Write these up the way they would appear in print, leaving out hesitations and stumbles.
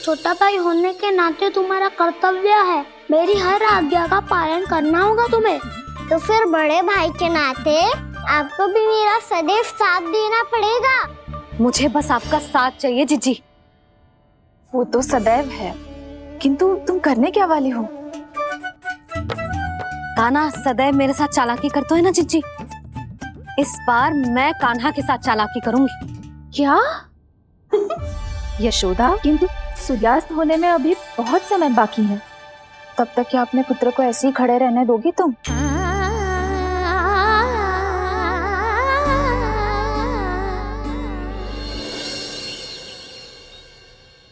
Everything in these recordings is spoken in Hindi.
छोटा भाई होने के नाते तुम्हारा कर्तव्य है, मेरी हर आज्ञा का पालन करना होगा तुम्हें। तो फिर बड़े भाई के नाते आपको भी मेरा सदैव साथ देना पड़ेगा। मुझे बस आपका साथ चाहिए जीजी। वो तो सदैव है, किंतु तुम करने क्या वाली हो? कान्हा सदैव मेरे साथ चालाकी करता है ना जीजी, इस बार मैं कान्हा के साथ चालाकी करूंगी। क्या? यशोदा, किंतु सूर्यास्त होने में अभी बहुत समय बाकी है, तब तक क्या अपने पुत्र को ऐसे ही खड़े रहने दोगी तुम?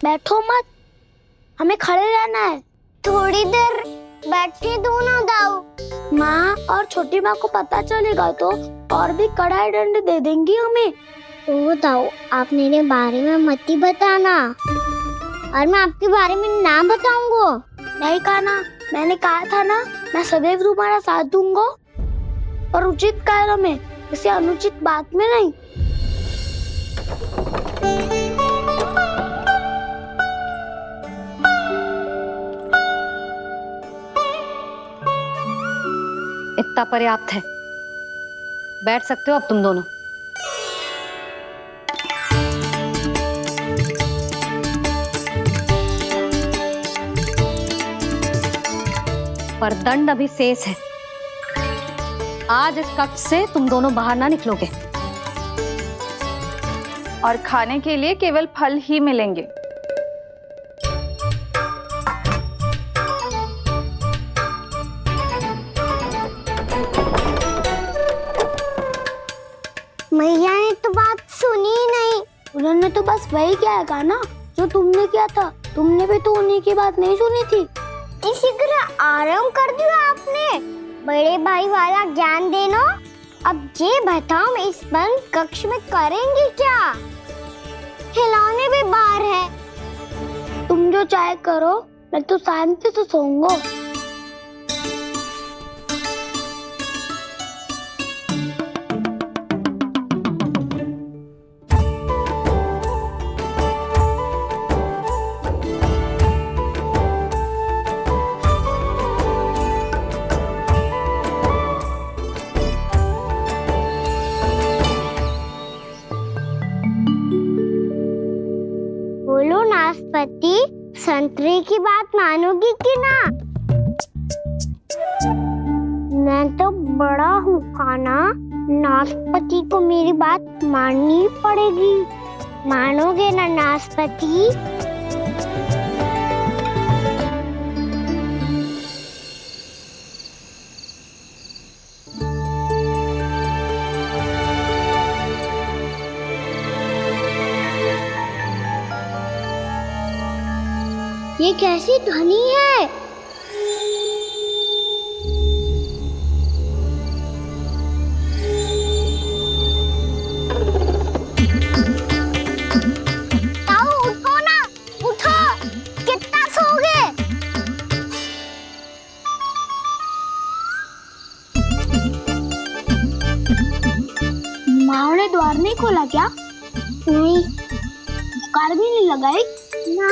बैठो मत, हमें खड़े रहना है। थोड़ी देर बैठे दो ना दाऊ। माँ और छोटी माँ को पता चलेगा तो और भी कड़ा दंड दे देंगी हमें। ओ दाऊ, आप मेरे बारे में मत ही बताना, और मैं आपके बारे में ना बताऊंगा। नहीं कान्हा, मैंने कहा था ना, मैं सदैव तुम्हारा साथ दूंगा, और उचित कार्य में, किसी अनुचित बात में नहीं। इतना पर्याप्त है, बैठ सकते हो अब तुम दोनों। पर दंड अभी शेष है। आज इस कक्ष से तुम दोनों बाहर ना निकलोगे, और खाने के लिए केवल फल ही मिलेंगे। मैया ने तो बात सुनी ही नहीं। उन्होंने तो बस वही किया है ना जो तुमने किया था। तुमने भी तो उन्हीं की बात नहीं सुनी थी। इसी तरह आराम कर दिया आपने। बड़े भाई वाला ज्ञान देना। अब ये बताओ, इस बंद कक्ष में करेंगे क्या? खिलौने भी बाहर है। तुम जो चाहे करो, मैं तो शांति से सोऊंगा। बोलो नाशपाती, संतरे की बात मानोगी कि ना? मैं तो बड़ा हूँ कान्हा, नाशपाती को मेरी बात माननी पड़ेगी। मानोगे ना नाशपाती? ये कैसी ध्वनि है? ताऊ उठो ना, उठो, कितना सोओगे? माँ ने द्वार नहीं खोला क्या? नहीं। कार भी नहीं लगाई? ना,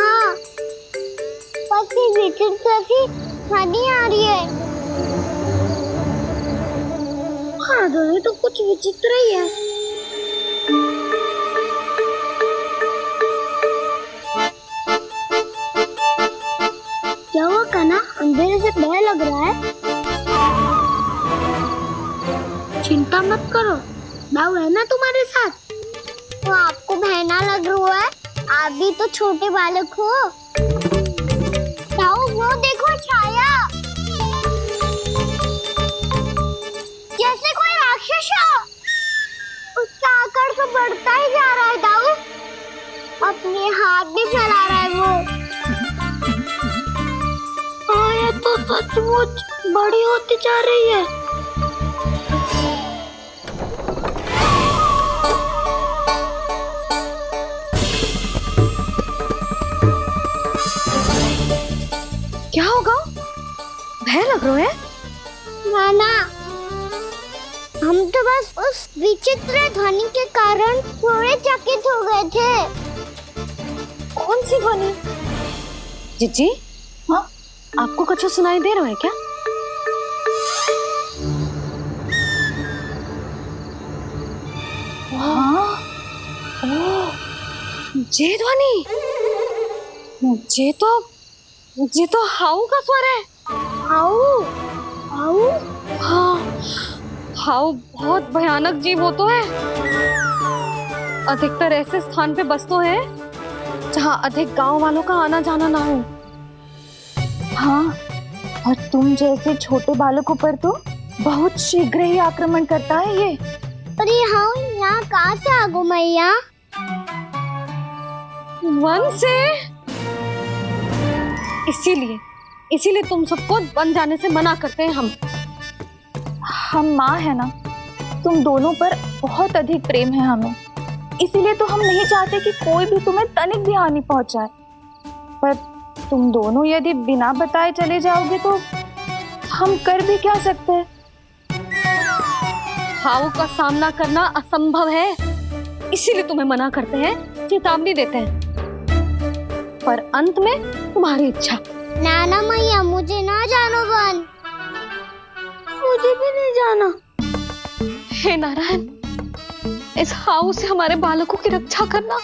पसी विचित्र सी ध्वनि आ रही है। हाँ, ध्वनि तो कुछ विचित्र ही है। क्या हुआ कान्हा, अंधेरे से डर लग रहा है? चिंता मत करो, दाऊ है ना तुम्हारे साथ। तो आपको बहना लग रहा है? आप भी तो छोटे बालक हो। ताऊ वो देखो छाया, जैसे कोई राक्षस हो। उसका आकार तो बढ़ता ही जा रहा है ताऊ, अपने हाथ भी फैला रहा है वो। हाँ, ये तो सचमुच बड़ी होती जा रही है। क्या होगा? भय लग रहा है? नाना, हम तो बस उस विचित्र ध्वनि के कारण थोड़े चकित हो गए थे। कौन सी ध्वनि? जीजी, हाँ? आपको कुछ सुनाई दे रहा है क्या? हाँ, ये ध्वनि, ये तो हाउ का स्वर है। हाउ हाउ हाँ, हाउ बहुत भयानक जीव हो तो है। अधिकतर ऐसे स्थान पे बसते हैं जहाँ अधिक गांव वालों का आना जाना ना हो। हाँ, और तुम जैसे छोटे बालकों पर तो बहुत शीघ्र ही आक्रमण करता है ये। पर ये हाउ यहाँ कहाँ से आ गो मैया? वन से। इसीलिए तुम सबको वन जाने से मना करते हैं हम माँ है ना, तुम दोनों पर बहुत अधिक प्रेम है हमें, इसीलिए तो हम नहीं चाहते कि कोई भी तुम्हें तनिक भी हानि पहुंचाए। पर तुम दोनों यदि बिना बताए चले जाओगे तो हम कर भी क्या सकते हैं? हाउ का सामना करना असंभव है, इसीलिए तुम्हें मना करते हैं, चेतावनी देते हैं। पर अंत में तुम्हारी इच्छा। नाना मैया, मुझे ना जानो वन। मुझे भी नहीं जाना। हे नारायण, इस हाउ से हमारे बालकों की रक्षा करना।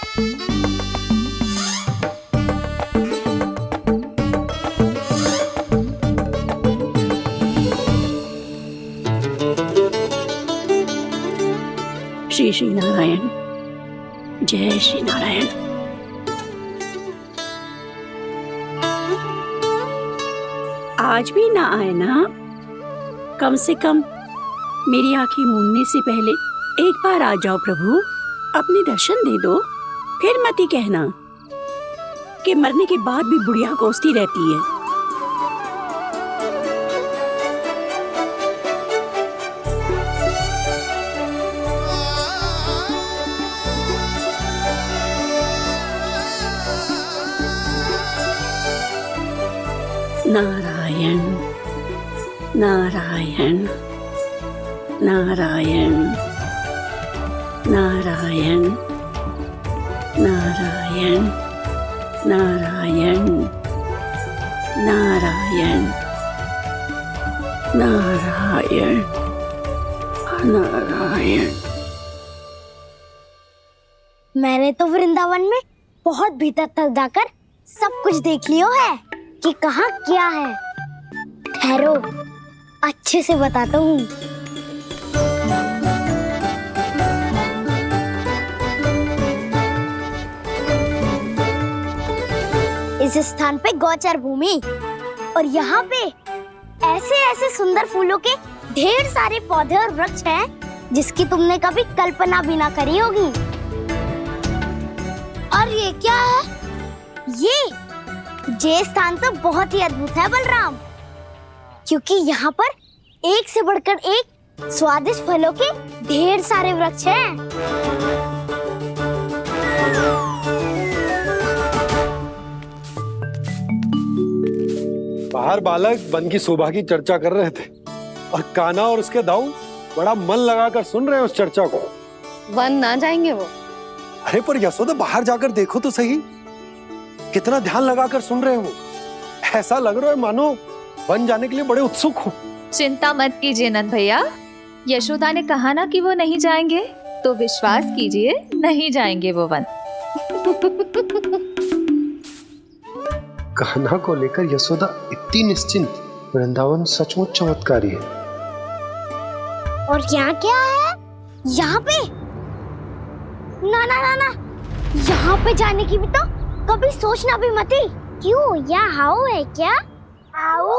श्री श्री नारायण, जय श्री नारायण। आज भी ना आए ना? कम से कम मेरी आंखें मूंदने से पहले एक बार आ जाओ प्रभु, अपने दर्शन दे दो। फिर मत ही कहना कि मरने के बाद भी बुढ़िया कोसती रहती है। नारायण नारायण नारायण नारायण नारायण नारायण नारायण नारायण नारायण। मैंने तो वृंदावन में बहुत भीतर तक जाकर सब कुछ देख लियो है कि कहाँ क्या है। ठहरो, अच्छे से बताता हूँ। इस स्थान पे गौचर भूमि, और यहाँ पे ऐसे ऐसे सुंदर फूलों के ढेर सारे पौधे और वृक्ष हैं जिसकी तुमने कभी कल्पना भी ना करी होगी। और ये क्या है? ये स्थान तो बहुत ही अद्भुत है बलराम, क्योंकि यहाँ पर एक से बढ़कर एक स्वादिष्ट फलों के ढेर सारे वृक्ष हैं। बाहर बालक वन की शोभा की चर्चा कर रहे थे और कान्हा और उसके दाऊ बड़ा मन लगाकर सुन रहे हैं उस चर्चा को। वन ना जाएंगे वो। अरे पर यशोदा, बाहर जाकर देखो तो सही, कितना ध्यान लगाकर सुन रहे हो। ऐसा लग रहा है मानो वन जाने के लिए बड़े उत्सुक हो। चिंता मत कीजिए नंद भैया, यशोदा ने कहा ना कि वो नहीं जाएंगे, तो विश्वास कीजिए नहीं जाएंगे वो वन। कान्हा को लेकर यशोदा इतनी निश्चिंत, वृंदावन सचमुच चमत्कारी है। और यहाँ क्या है? यहाँ पे ना ना ना ना, यहाँ पे जाने की भी तो कभी सोचना भी मत ही। क्यों, यहाँ हाउ है क्या? हाउ?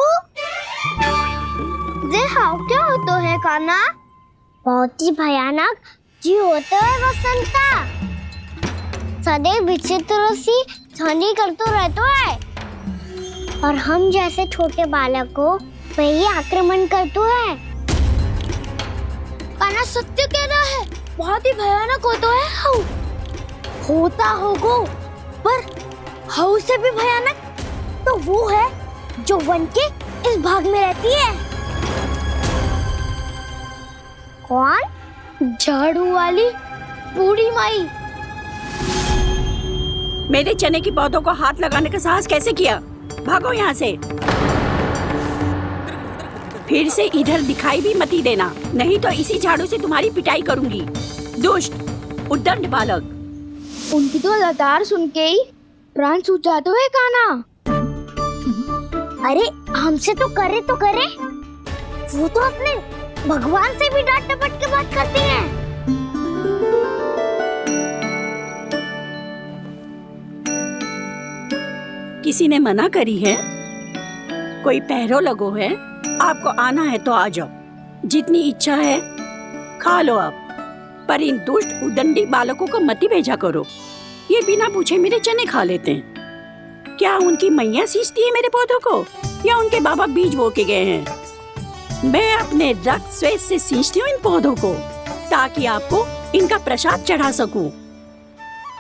ये हाउ क्या होता है कान्हा? बहुत ही भयानक जी होता है वसंता, सदैव विचित्र सी ध्वनि करते रहता है, और हम जैसे छोटे बालक को वही आक्रमण करते हैं। कान्हा सत्य कह रहा है, बहुत ही भयानक होता है हाउ। होता होगो, पर हाउ से भी भयानक तो वो है जो वन के इस भाग में रहती है। कौन? झाड़ू वाली बूढ़ी माई। मेरे चने की पौधों को हाथ लगाने का साहस कैसे किया? भागो यहाँ से। फिर से इधर दिखाई भी मती देना, नहीं तो इसी झाड़ू से तुम्हारी पिटाई करूंगी। दुष्ट उद्दंड बालक। उनकी तो लतार सुन के ही प्राण सूझ जाते हुए काना। अरे हमसे तो करे, वो तो अपने भगवान से भी डांट डपट के बात करती हैं। किसी ने मना करी है? कोई पैरों लगो है? आपको आना है तो आ जाओ, जितनी इच्छा है खा लो आप, पर इन दुष्ट उदंडी बालकों को मत ही भेजा करो। ये बिना पूछे मेरे चने खा लेते हैं। क्या उनकी मैया सींचती है मेरे पौधों को, या उनके बाबा बीज बो के गए हैं? मैं अपने रक्त स्वेद से सींचती हूँ इन पौधों को, ताकि आपको इनका प्रसाद चढ़ा सकूं।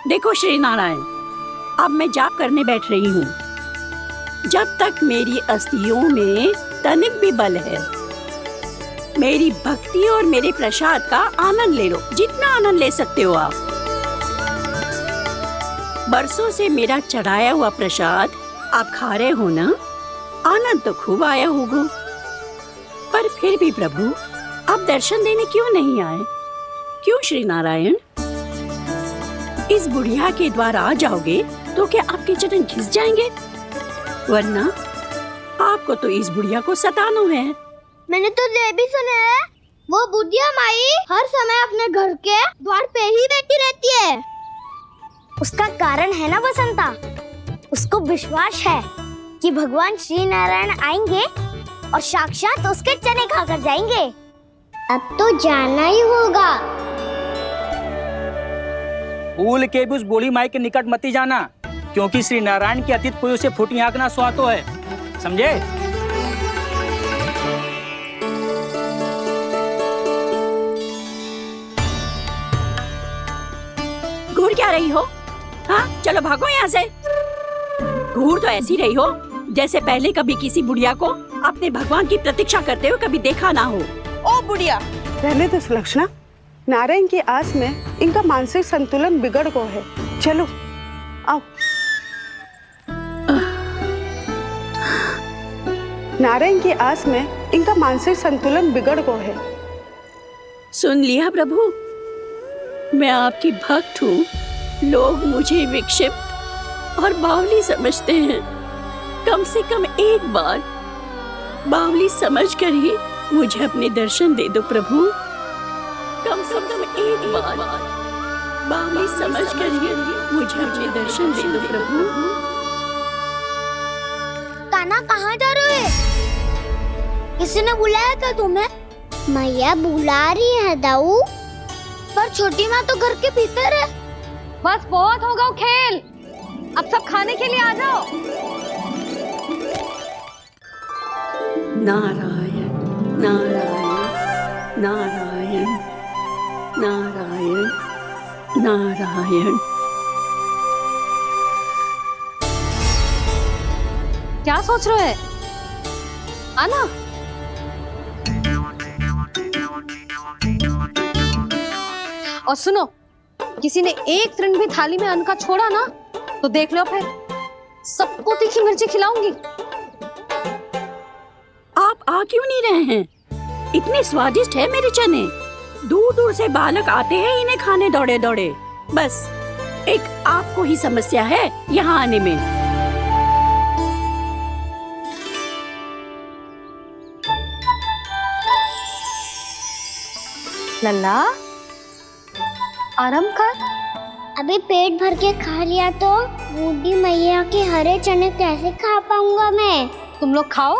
देखो श्री नारायण, अब मैं जाप करने बैठ रही हूँ। जब तक मेरी अस्थियों में तनिक भी बल है, मेरी भक्ति और मेरे प्रसाद का आनंद ले लो, जितना आनंद ले सकते हो आप। बरसों से मेरा चढ़ाया हुआ प्रसाद आप खा रहे हो ना, आनंद तो खूब आया होगा। पर फिर भी प्रभु, आप दर्शन देने क्यों नहीं आए? क्यों श्री नारायण? इस बुढ़िया के द्वार आ जाओगे तो क्या आपके चरण घिस जाएंगे? वरना आपको तो इस बुढ़िया को सताना है। मैंने तो ये भी सुना है, वो बुढ़िया माई हर समय अपने घर के द्वार पे ही बैठी रहती है। उसका कारण है ना बसंता, उसको विश्वास है कि भगवान श्री नारायण आएंगे और साक्षात उसके चने खाकर जाएंगे। अब तो जाना ही होगा। भूल के भी उस बूढ़ी माई के निकट मत ही जाना, क्योंकि श्री नारायण की अतीत कोई उसे फूटी आंख ना सुहातो है, समझे? घूर क्या रही हो? हाँ, चलो भागो यहाँ से। घूर तो ऐसी रही हो जैसे पहले कभी किसी बुढ़िया को अपने भगवान की प्रतीक्षा करते हुए कभी देखा ना हो। ओ बुढ़िया, रहने दो सुलक्षणा। नारायण की आस में इनका मानसिक संतुलन बिगड़ गया है। चलो आओ। नारायण की आस में इनका मानसिक संतुलन बिगड़ गया है। सुन लिया प्रभु, मैं आपकी भक्त हूँ। लोग मुझे विक्षिप्त और बावली समझते हैं। कम से कम एक बार बावली समझकर ही मुझे अपने दर्शन दे दो प्रभु। कम से कम एक बार बावली समझकर ही मुझे अपने दर्शन दे दो प्रभु। कान्हा कहाँ जा रहे हो? किसी ने बुलाया था तुम्हें? मैया बुला रही है दाऊ। पर छोटी माँ तो घर के भीतर है। बस बहुत हो गया खेल, अब सब खाने के लिए आ जाओ। नारायण नारायण नारायण नारायण नारायण। क्या सोच रहे हैं? आना। और सुनो, किसी ने एक तृण भी थाली में अन्न का छोड़ा ना, तो देख लो फिर सबको तीखी मिर्ची खिलाऊंगी। आप आ क्यों नहीं रहे हैं? इतने स्वादिष्ट है मेरे चने। दूर दूर से बालक आते हैं इन्हें खाने दौड़े दौड़े। बस एक आपको ही समस्या है यहाँ आने में। लल्ला, आराम कर। अभी पेट भर के खा लिया तो बूढ़ी मैया के हरे चने कैसे खा पाऊंगा मैं? तुम लोग खाओ,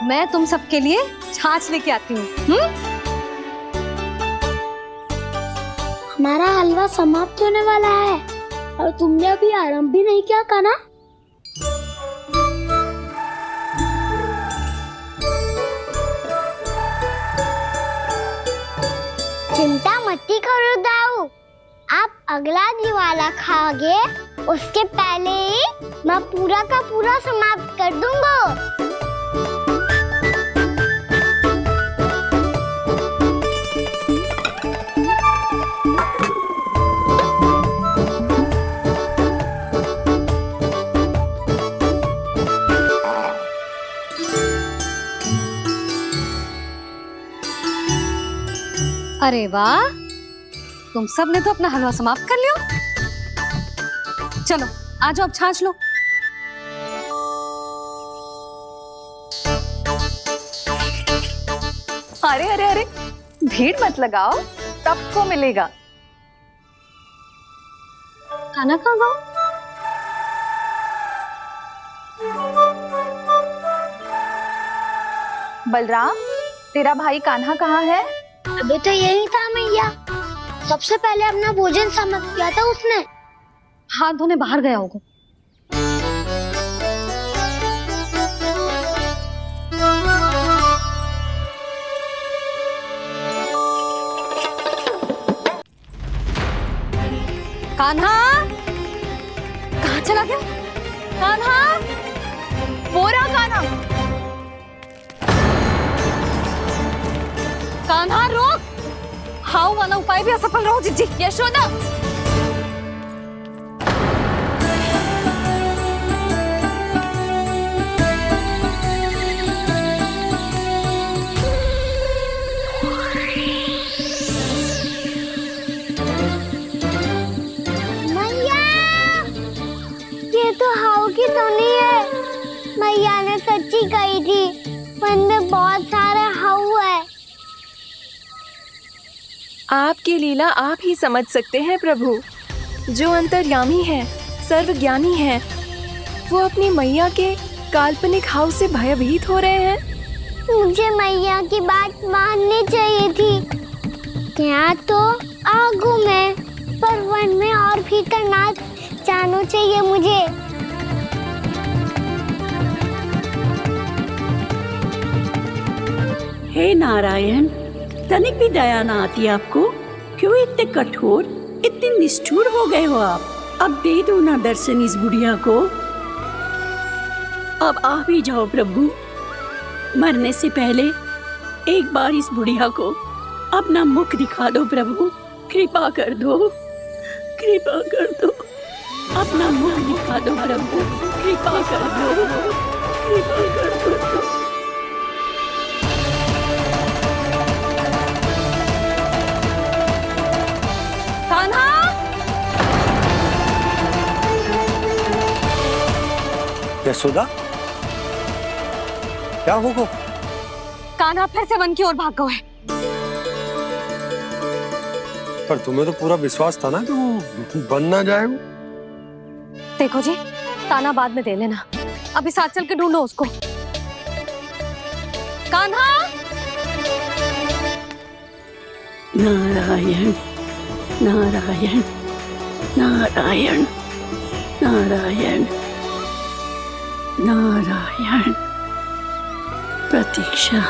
मैं तुम सबके लिए छाछ लेके आती हूँ। हमारा हलवा समाप्त होने वाला है और तुमने अभी आराम भी नहीं किया कान्हा। चिंता मत करो दाऊ, आप अगला दिवाला खाओगे उसके पहले ही मैं पूरा का पूरा समाप्त कर दूंगा। अरे वाह, तुम सब ने तो अपना हलवा समाप्त कर लिया। चलो आ जाओ, अब छाछ लो। अरे अरे अरे, भीड़ मत लगाओ, सबको मिलेगा। खाना खा गो। बलराम, तेरा भाई कान्हा कहाँ है? अभी तो यही था मैया, सबसे पहले अपना भोजन समाप्त किया था उसने। हाथ धोने बाहर गया होगा। कान्हा कहाँ चला गया? कान्हा, वो रहा कान्हा। कान्हा रोक, हाउ वाला उपाय भी असफल रहो जिज्जी। यशोदा, मैया, ये तो हाउ की तो नहीं है। मैया ने सच्ची कही थी, वन में बहुत सारे हाउ है। आपकी लीला आप ही समझ सकते हैं प्रभु। जो अंतर्यामी है, सर्वज्ञानी है, वो अपनी मैया के काल्पनिक हाव से भयभीत हो रहे हैं। मुझे मैया की बात माननी चाहिए थी। क्या तो आगू में, पर वन में और भीतर ना जाना चाहिए मुझे। हे नारायण, तनिक भी दया ना आती आपको? क्यों इतने कठोर, इतने निष्ठुर हो गए हो आप? अब दे दो ना दर्शन इस बुढ़िया को। अब आ भी जाओ प्रभु, मरने से पहले एक बार इस बुढ़िया को अपना मुख दिखा दो प्रभु। कृपा कर दो, कृपा कर दो, अपना मुख दिखा दो प्रभु। कृपा कर दो, कृपा कर दो। कान्हा, यशोदा, क्या होगा? कान्हा फिर से वन की ओर भाग गए। पर तुम्हें तो पूरा विश्वास था ना कि वो बन ना जाए। देखो जी, ताना बाद में दे लेना, अभी साथ चल के ढूंढो उसको। कान्हा, नारायण नारायण नारायण नारायण नारायण। प्रतीक्षा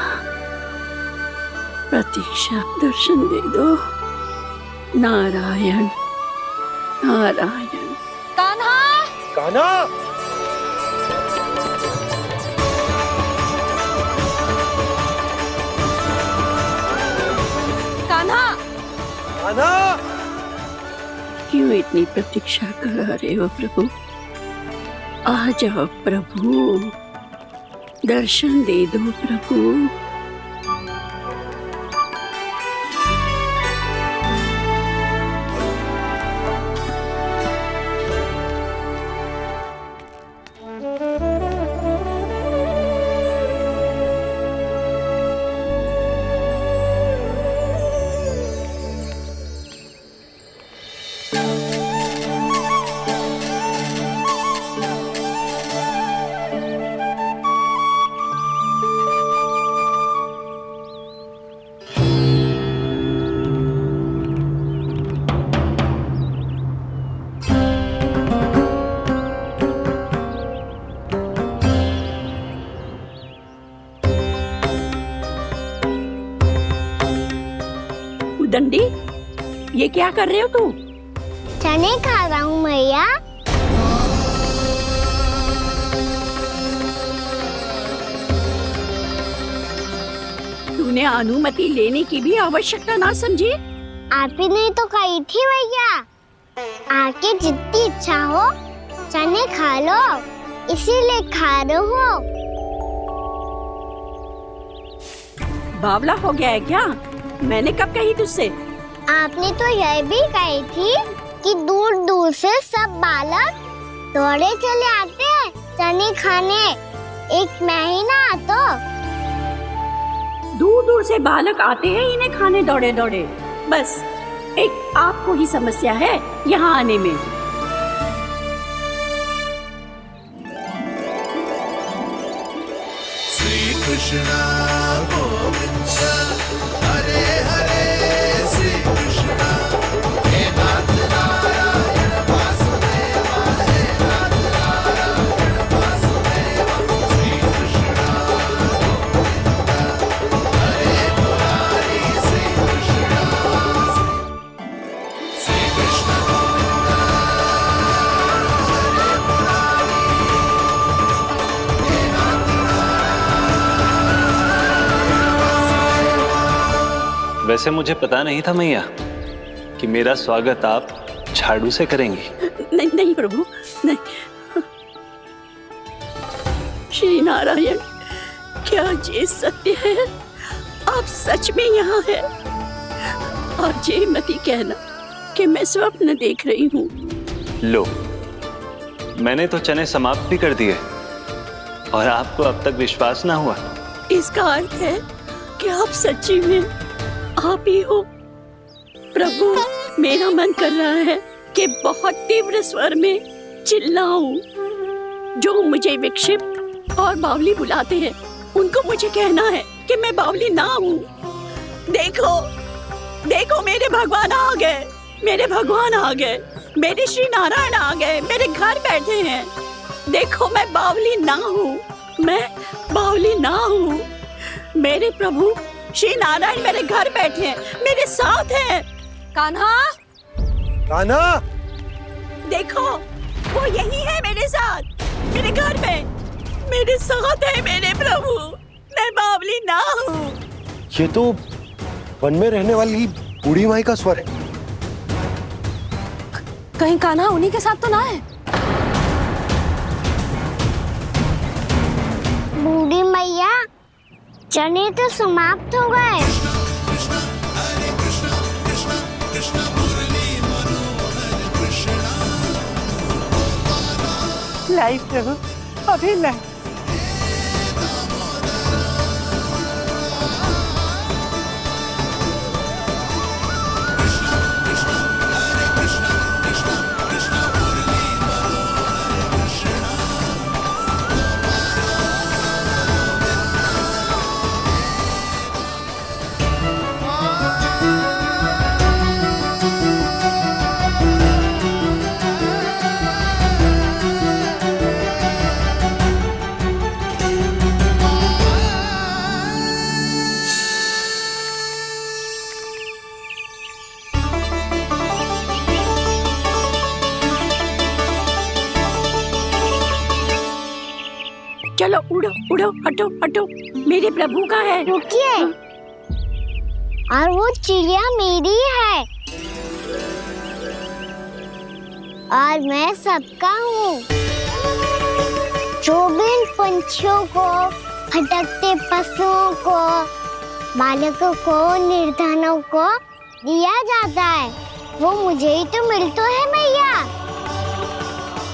प्रतीक्षा, दर्शन दे दो। नारायण नारायण। कान्हा, कान्हा, कान्हा, कान्हा। क्यों इतनी प्रतीक्षा करा रहे हो प्रभु? आ जाओ प्रभु, दर्शन दे दो प्रभु। दंडी, ये क्या कर रहे हो तू? चने खा रहा हूँ मैया। तूने अनुमति लेने की भी आवश्यकता ना समझी? आप ही ने तो कही थी भैया, आके जितनी इच्छा हो चने खा लो, इसीलिए खा रहे हो। बावला हो गया है क्या? मैंने कब कही तुझसे? आपने तो यह भी कही थी कि दूर दूर से सब बालक दौड़े चले आते हैं चने खाने, एक महीना तो दूर दूर से बालक आते हैं इन्हें खाने दौड़े दौड़े। बस एक आपको ही समस्या है यहाँ आने में। श्री कृष्णा गोविंद हरे हरे श्री कृष्णा हे नाथ नारायण वासुदेव हे नाथ नारायण वासुदेव श्री कृष्णा गोविंद हरे मुरारी श्री कृष्णा श्री कृष्ण गोविंद हरे मुरारी हे नाथ वैसे मुझे पता नहीं था मैया कि मेरा स्वागत आप झाड़ू से करेंगी। नहीं नहीं प्रभु, नहीं। श्री नारायण, क्या ये सत्य है? आप सच में यहाँ हैं? और ये मती कहना कि मैं स्वप्न देख रही हूँ। लो, मैंने तो चने समाप्त भी कर दिए और आपको अब तक विश्वास ना हुआ। इसका अर्थ है कि आप सच्ची में आप ही हो। प्रभु, मेरा मन कर रहा है कि बहुत तीव्र स्वर में चिल्लाऊं। जो मुझे विक्षिप्त और बावली बुलाते हैं उनको मुझे कहना है कि मैं बावली ना हूँ। देखो देखो, मेरे भगवान आ गए, मेरे भगवान आ गए, मेरे श्री नारायण आ गए, मेरे घर बैठे हैं। देखो, मैं बावली ना हूँ, मैं बावली ना हूँ। मेरे प्रभु श्री नारायण मेरे घर बैठे हैं, मेरे साथ हैं। कान्हा, कान्हा, देखो, वो यही है मेरे साथ, मेरे घर में, मेरे साथ है मेरे प्रभु। मैं बावली ना हूँ। ये तो वन में रहने वाली बूढ़ी माई का स्वर है। कहीं कान्हा उन्हीं के साथ तो ना है? बूढ़ी मैया, चने तो समाप्त हो गए। लाई प्रभु, अभी लाई। चलो उड़ो उड़ो, हटो हटो, मेरे प्रभु का है। रुकिए, और वो चिड़िया मेरी है और मैं सबका हूँ। जो भी इन पंछियों को, भटकते पशुओं को, बालकों को, निर्धनों को दिया जाता है, वो मुझे ही तो मिलता है मैया,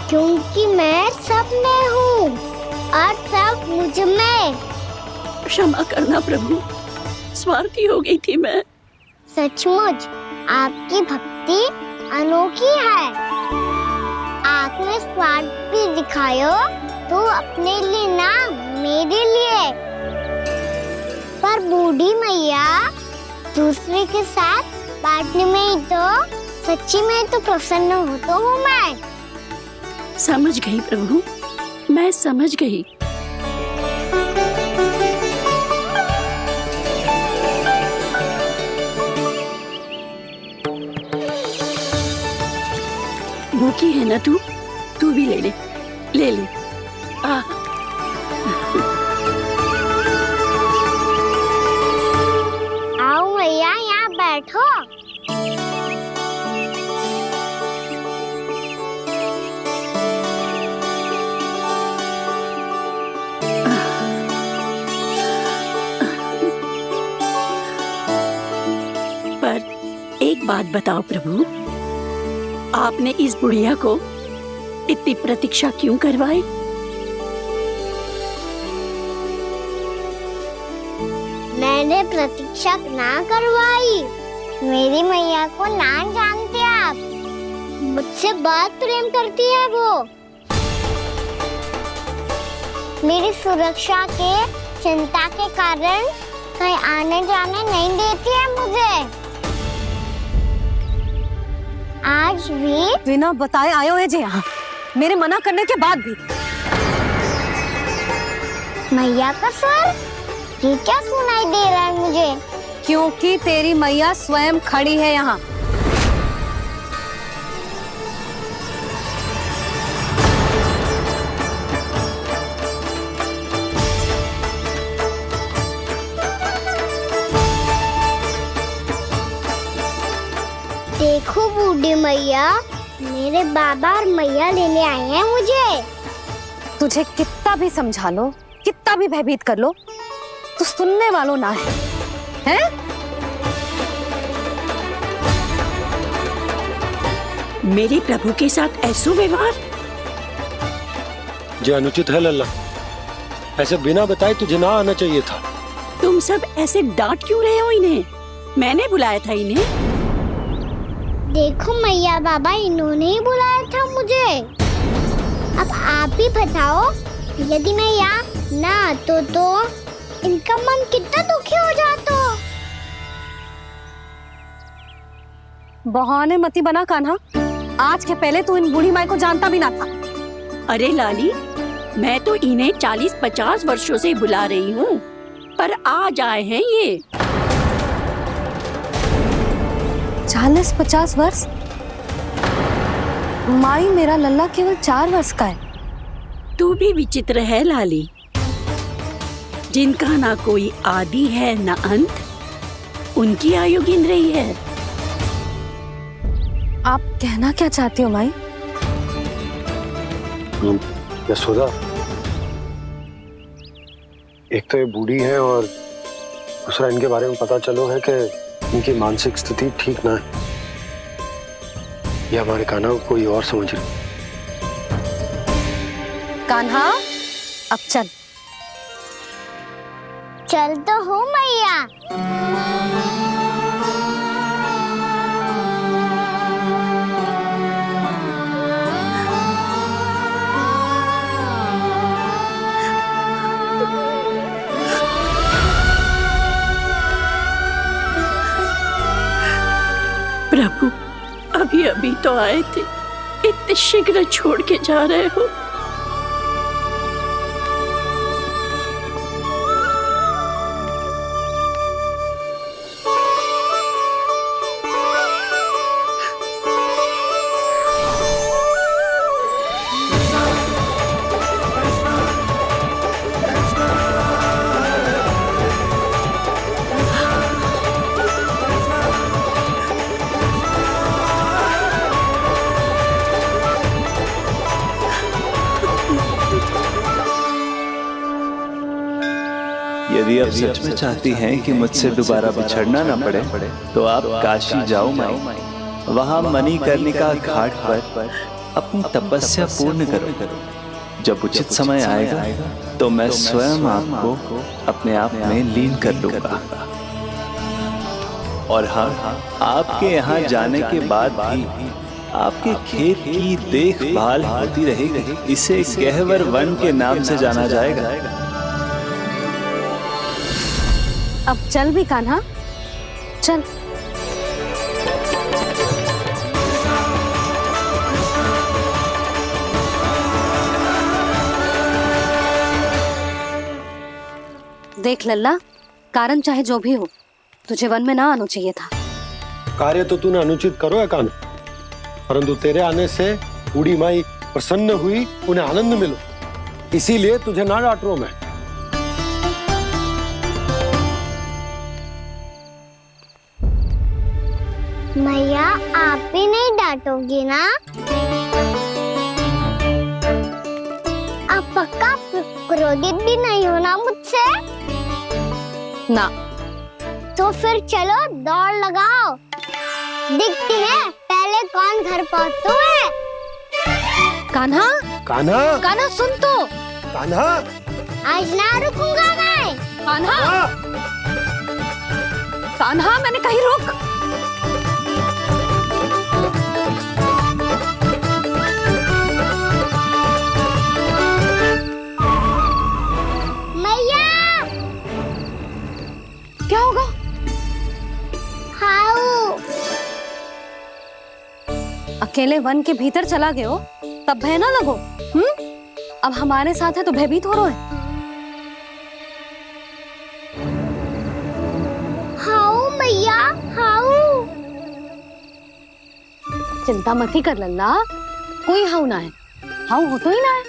क्योंकि मैं सब में हूँ और सब मुझ में। क्षमा करना प्रभु, स्वार्थी हो गई थी मैं। सचमुच आपकी भक्ति अनोखी है। आपने स्वार्थ भी दिखायो तो अपने लिए ना, मेरे लिए। पर बूढ़ी मैया, दूसरे के साथ बांटने में ही तो सच्ची में तो प्रसन्न होता हूँ मैं। समझ गई प्रभु, मैं समझ गई। भूखी है ना तू भी ले ले, ले ले। आओ मैया, यहाँ बैठो। बात बताओ प्रभु, आपने इस बुढ़िया को इतनी प्रतीक्षा क्यों करवाई? मैंने प्रतीक्षा ना करवाई। मेरी मैया को ना जानते आप, मुझसे बहुत प्रेम करती है वो। मेरी सुरक्षा के चिंता के कारण कहीं आने जाने नहीं देती है मुझे। आज भी बिना बताए आए हुए जी यहाँ, मेरे मना करने के बाद भी। मैया का स्वर, ये क्या सुनाई दे रहा है मुझे? क्योंकि तेरी मैया स्वयं खड़ी है यहाँ। देखो बूढ़ी मैया, मेरे बाबा और मैया लेने आए हैं मुझे। तुझे कितना भी समझा लो, कितना भी भयभीत कर लो, तो सुनने वालों ना है, हैं? मेरे प्रभु के साथ ऐसा व्यवहार जो अनुचित है लल्ला। ऐसे बिना बताए तुझे ना आना चाहिए था। तुम सब ऐसे डांट क्यों रहे हो इन्हें? मैंने बुलाया था इन्हें। देखो मैया बाबा, इन्होंने ही बुलाया था मुझे। अब आप ही बताओ, यदि मैं यहाँ ना आतो तो इनका मन कितना दुखी हो जाता। बहाने मती बना कान्हा, आज के पहले तू इन बूढ़ी माई को जानता भी ना था। अरे लाली, मैं तो इन्हें 40-50 वर्षों से बुला रही हूँ, पर आज आए हैं ये। 40-50 वर्ष? माई, मेरा लल्ला केवल 4 वर्ष का है। तू भी विचित्र है लाली, जिनका ना कोई आदि है ना अंत, उनकी आयु गिन रही है। आप कहना क्या चाहती हो माई? यशोदा, एक तो ये बूढ़ी है और दूसरा इनके बारे में पता चलो है कि इनकी मानसिक स्थिति ठीक ना है। ये हमारे कान्हा को कोई और समझ रही। कान्हा, अब चल। चल तो हूँ मैया। प्रभु, अभी अभी तो आए थे, इतने शीघ्र छोड़ के जा रहे हो? यदि आप सच में चाहती हैं कि मुझसे दोबारा बिछड़ना न पड़े, तो आप काशी जाओ माई। वहां मणिकर्णिका घाट पर अपनी तपस्या पूर्ण करो। जब उचित समय आएगा तो मैं स्वयं आपको अपने आप में लीन कर लूंगा। और हाँ, आपके यहाँ जाने के बाद भी आपके खेत की देखभाल होती रहेगी। इसे गहवर वन के नाम से जाना जाएगा। अब चल भी कान्हा, चल। देख लल्ला, कारण चाहे जो भी हो, तुझे वन में ना आना चाहिए था। कार्य तो तूने अनुचित करो है कान्हा, परंतु तेरे आने से बूढ़ी माई प्रसन्न हुई, उन्हें आनंद मिलो, इसीलिए तुझे ना डांट रहा हूं मैं। मैया, आप भी नहीं डांटोगी ना? आप पक्का क्रोधित भी नहीं हो ना मुझसे? ना। तो फिर चलो दौड़ लगाओ। दिखती है पहले कौन घर पहुंचता है। कान्हा, कान्हा, कान्हा सुन तो। कान्हा, आज ना रुकूंगा मैं। कान्हा, कान्हा, मैंने कही रुक। मैया, क्या होगा? हाउ अकेले वन के भीतर चला गए हो तब भय ना लगो। अब हमारे साथ है तो भयभीत हो रहे हो। हाउ मैया, हाउ। चिंता मत ही कर लल्ला, कोई हाउ ना है। हाउ हो तो ही ना है।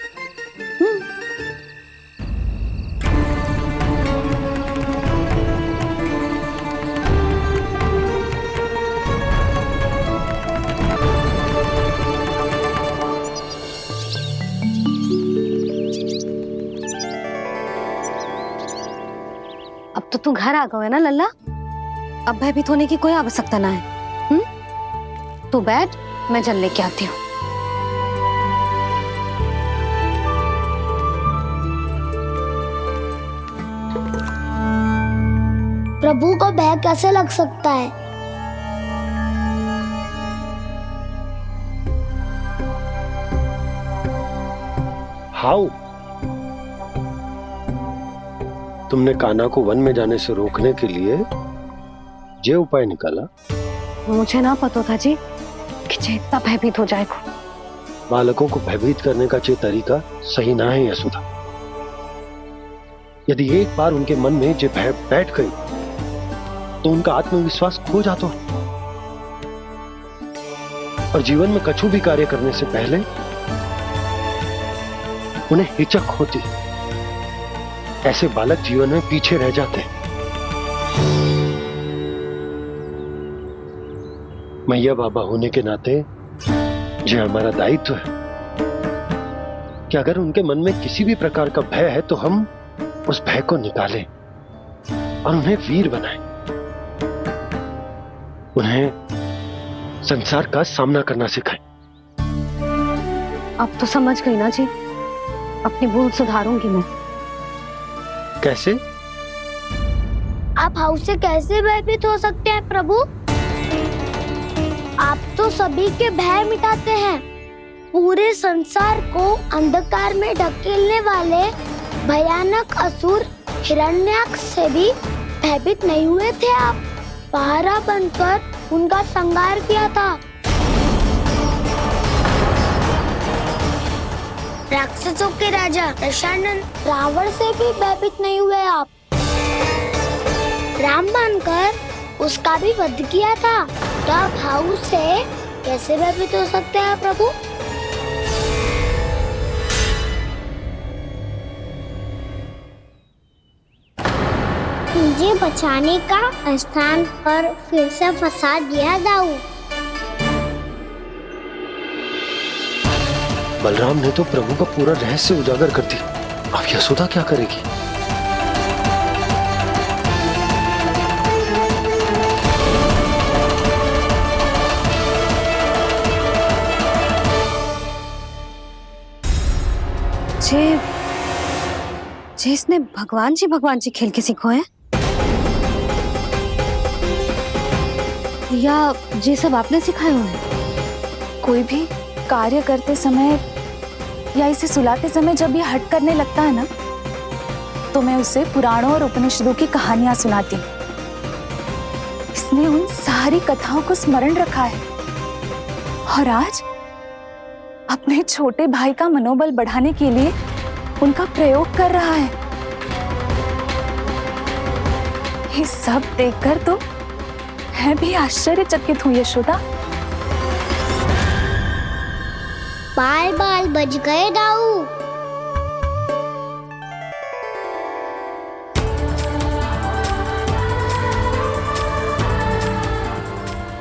अब तो तू घर आ गए ना लल्ला, अब भयभीत होने की कोई आवश्यकता ना है। तू बैठ, मैं जल लेके आती हूँ। प्रभु को भय कैसे लग सकता है? हाउ? तुमने कान्हा को वन में जाने से रोकने के लिए ये उपाय निकाला? मुझे ना पता था जी कि जे इतना भयभीत हो जाएगा। बालकों को भयभीत करने का ये तरीका सही ना है यशोदा। यदि एक बार उनके मन में ये भय बैठ गई तो उनका आत्मविश्वास खो जाता है और जीवन में कछु भी कार्य करने से पहले उन्हें हिचक होती। ऐसे बालक जीवन में पीछे रह जाते हैं। मैया बाबा होने के नाते यह हमारा दायित्व है कि अगर उनके मन में किसी भी प्रकार का भय है तो हम उस भय को निकालें और उन्हें वीर बनाएं, उन्हें संसार का सामना करना सिखाएं। अब तो समझ गई ना जी, अपनी भूल सुधारूंगी मैं। कैसे? आप हाउ से कैसे भयभीत हो सकते हैं प्रभु? आप तो सभी के भय मिटाते हैं। पूरे संसार को अंधकार में ढकेलने वाले भयानक असुर हिरण्याक्ष से भी भयभीत नहीं हुए थे आप। पहरा बनकर उनका संहार किया था। राक्षसों के राजा दशानन रावण से भी भयभीत नहीं हुए आप। राम बनकर उसका भी वध किया था। तो आप हाउ से कैसे भयभीत हो सकते हैं प्रभु? मुझे बचाने का स्थान पर फिर से फंसा दिया दाऊ। बलराम ने तो प्रभु का पूरा रहस्य उजागर कर दिया। अब यशोदा क्या करेगी? इसने भगवान जी खेल के सीखो है या ये सब आपने सिखाए हुए हैं? कोई भी कार्य करते समय या इसे सुलाते समय जब ये हट करने लगता है ना, तो मैं उसे पुराणों और उपनिषदों की कहानियां सुनाती हूँ। इसने उन सारी कथाओं को स्मरण रखा है और आज अपने छोटे भाई का मनोबल बढ़ाने के लिए उनका प्रयोग कर रहा है। ये सब देखकर तो मैं भी आश्चर्यचकित हूँ यशोदा। बाल बाल बज गए दाऊ।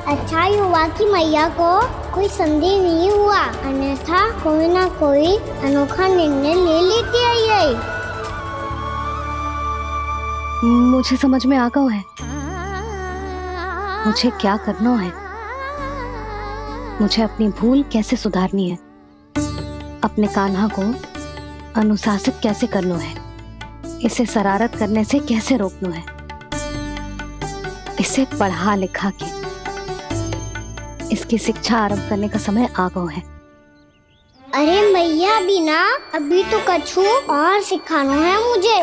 अच्छा ही हुआ कि मैया को कोई संदेह नहीं हुआ, अन्यथा कोई ना कोई अनोखा निर्णय ले लेती आई। मुझे समझ में आ गया है मुझे क्या करना है। मुझे अपनी भूल कैसे सुधारनी है, अपने कान्हा को अनुशासित कैसे करना है, इसे शरारत करने से कैसे रोकना है, इसे पढ़ा लिखा के इसकी शिक्षा आरंभ करने का समय आ गया है। अरे मैया बिना, अभी तो कछु और सिखाना है मुझे।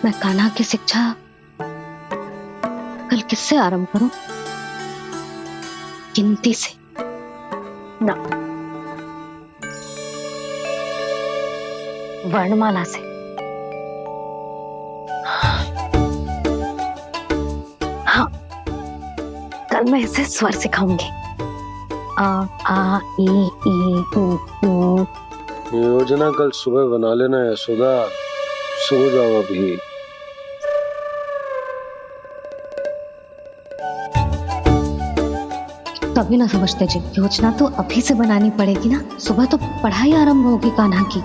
मैं कान्हा की शिक्षा कल किससे आरंभ करूं? गिनती से ना, वर्णमाला से। हाँ, कल मैं इसे स्वर सिखाऊंगी। आ आ ई ई उ। योजना कल सुबह बना लेना यशोदा, सो जाओ अभी। तभी ना समझते जी, योजना तो अभी से बनानी पड़ेगी ना, सुबह तो पढ़ाई आरंभ होगी कान्हा की।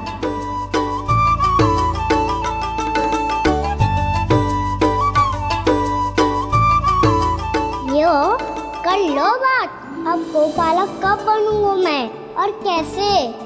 यो कर लो बात, अब गोपालक कब बनूंगा मैं और कैसे?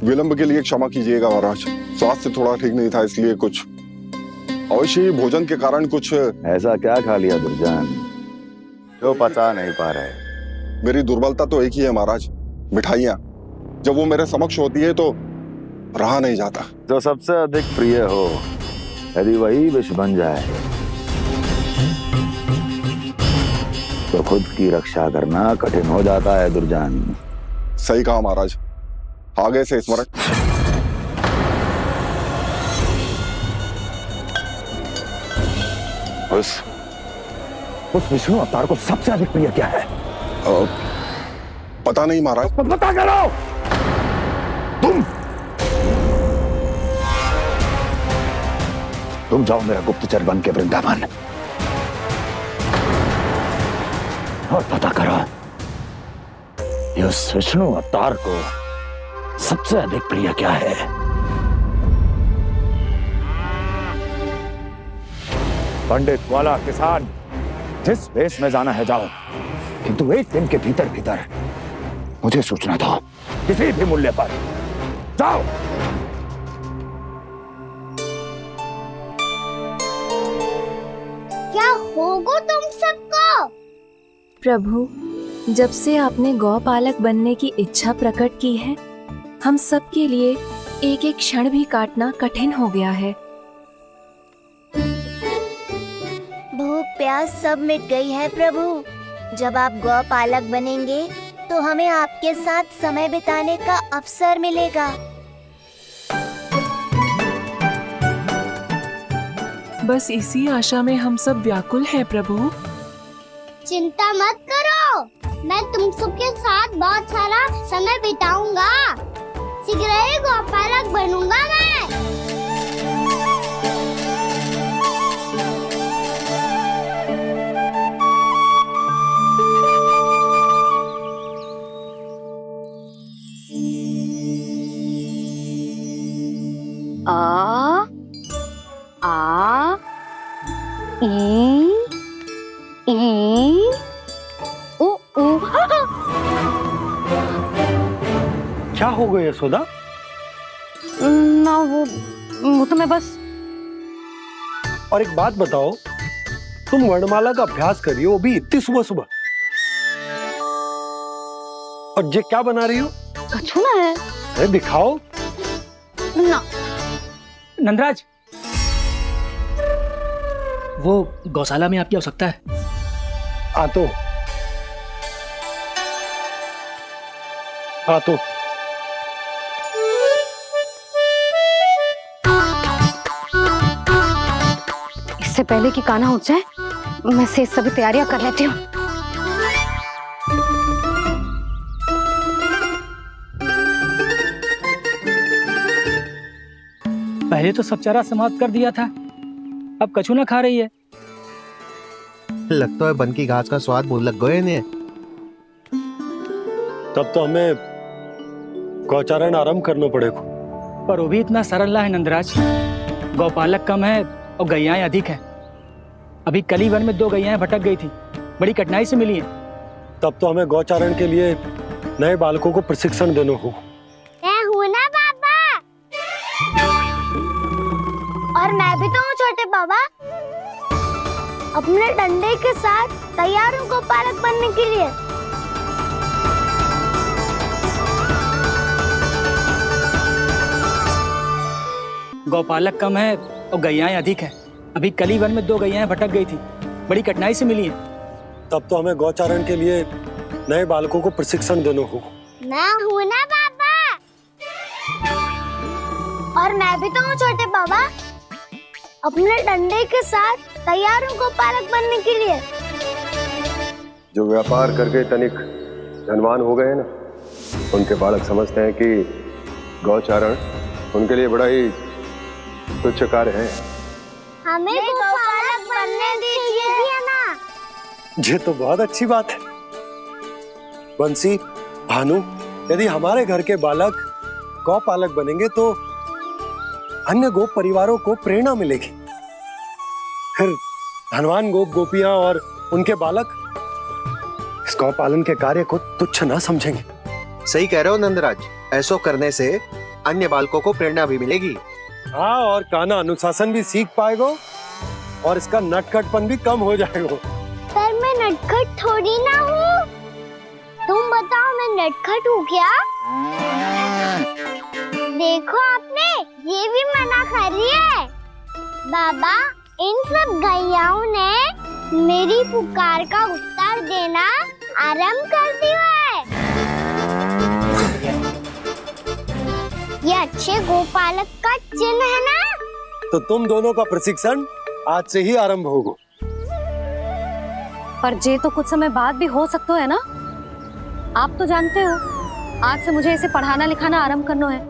विलंब के लिए क्षमा कीजिएगा महाराज, स्वास्थ्य थोड़ा ठीक नहीं था, इसलिए कुछ अवश्य ही भोजन के कारण कुछ। ऐसा क्या खा लिया दुर्जन जो पचा नहीं पा रहे? मेरी दुर्बलता तो एक ही है महाराज, मिठाइयाँ। जब वो मेरे समक्ष होती है तो रहा नहीं जाता। जो सबसे अधिक प्रिय हो, यदि वही विष बन जाए तो खुद की रक्षा करना कठिन हो जाता है दुर्जन। सही कहा महाराज, आगे से स्मरण। उस विष्णु अवतार को सबसे अधिक प्रिय क्या है? पता नहीं महाराज। पता करो। तुम जाओ मेरा गुप्तचर बन के वृंदावन और पता करो उस विष्णु अवतार को सबसे अधिक प्रिय क्या है। पंडित, वाला, किसान, जिस वेश में जाना है जाओ, किंतु एक दिन के भीतर भीतर मुझे सूचना दो, किसी भी मूल्य पर। जाओ। क्या होगा तुम सबको? प्रभु, जब से आपने गौपालक बनने की इच्छा प्रकट की है, हम सब के लिए एक एक क्षण भी काटना कठिन हो गया है। भूख प्यास सब मिट गई है प्रभु। जब आप गौपालक बनेंगे तो हमें आपके साथ समय बिताने का अवसर मिलेगा। बस इसी आशा में हम सब व्याकुल हैं प्रभु। चिंता मत करो, मैं तुम सबके साथ बहुत सारा समय बिताऊंगा। शीघ्र ही गोपालक बनूंगा मैं। आ आ ई ई उ हो गया यशोदा? ना वो तो मैं बस। और एक बात बताओ, तुम वर्णमाला का अभ्यास कर रही हो, वो भी इतनी सुबह सुबह, और ये क्या बना रही हो? कछुआ है। अरे दिखाओ ना। नंदराज, वो गौशाला में आपकी आवश्यकता है। आ तो इससे पहले कि कान्हा उठ जाए, मैं से सभी तैयारियां कर लेती हूँ। पहले तो सब चारा समाप्त कर दिया था, अब कछुआ खा रही है। लगता है बन की घास का स्वाद बहुत लग गए ने। तब तो हमें गौचारण आरंभ करना पड़ेगा। पर वो भी इतना सरल है नंदराज। गौपालक कम है और गैयाएं अधिक है। अभी कली वन में 2 गैयाएं भटक गई थी, बड़ी कठिनाई से मिली है। तब तो हमें गौचारण के लिए नए बालकों को प्रशिक्षण देना होगा। मैं हूँ ना बाबा, और मैं भी तो हूँ छोटे बाबा। अपने डंडे के साथ तैयार हूँ गौपालक बनने के लिए। गौपालक कम है और गैयाएं अधिक है। अभी कली वन में 2 गैयाएं भटक गई थी, बड़ी कठिनाई से मिली है। तब तो हमें गौचारण के लिए नए बालकों को प्रशिक्षण देना होगा। मैं हूँ ना बाबा, और मैं भी तो हूँ छोटे बाबा। अपने डंडे के साथ तैयार हूँ गौपालक बनने के लिए। जो व्यापार करके तनिक धनवान हो गए ना, उनके बालक समझते हैं कि गौचारण उनके लिए बड़ा ही तुच्छ कार्य है। हमें गौपालक बनने दीजिए ना। ये तो बहुत अच्छी बात है। बंसी, भानु, यदि हमारे घर के बालक गौपालक बनेंगे तो अन्य गोप परिवारों को प्रेरणा मिलेगी। फिर धनवान गोप गोपियां और उनके बालक इस गौ पालन के कार्य को तुच्छ ना समझेंगे। सही कह रहे हो नंदराज, ऐसा करने से अन्य बालकों को प्रेरणा भी मिलेगी। हाँ, और कान्हा अनुशासन भी सीख पाएगा और इसका नटखटपन भी कम हो जाएगा। पर मैं नटखट थोड़ी ना हूँ। तुम बताओ मैं नटखट हूँ क्या? देखो आपने ये भी मना कर रही है। बाबा, इन सब गैयाओं ने मेरी पुकार का उत्तर देना आरंभ कर दिया है। ये अच्छे गोपालक का चिन्ह है ना? तो तुम दोनों का प्रशिक्षण आज से ही आरंभ होगा। पर जे तो कुछ समय बाद भी हो सकता है ना। आप तो जानते हो, आज से मुझे इसे पढ़ाना लिखाना आरंभ करना है।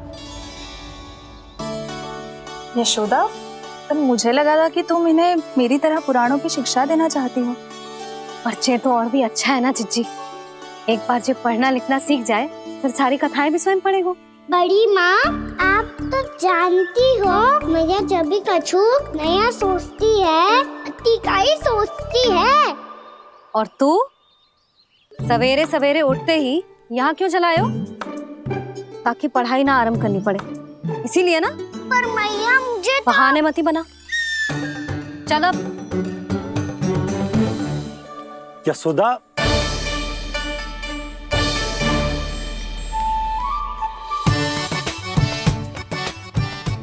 यशोदा, तब मुझे लगा था कि तुम इन्हें मेरी तरह पुराणों की शिक्षा देना चाहती हो। पर जे तो और भी अच्छा है ना जिज्जी। एक बार जब पढ़ना लिखना सीख जाए फिर सारी कथाएं भी स्वयं पढ़ेगा। बड़ी माँ, आप तो जानती हो मैया जब भी कछु नया सोचती है, अतिकाई सोचती है। और तू सवेरे सवेरे उठते ही यहाँ क्यों चलाए हो? ताकि पढ़ाई ना आरंभ करनी पड़े, इसीलिए ना। पर मैया मुझे बहाने मत ही बना। चल अब। यशोदा,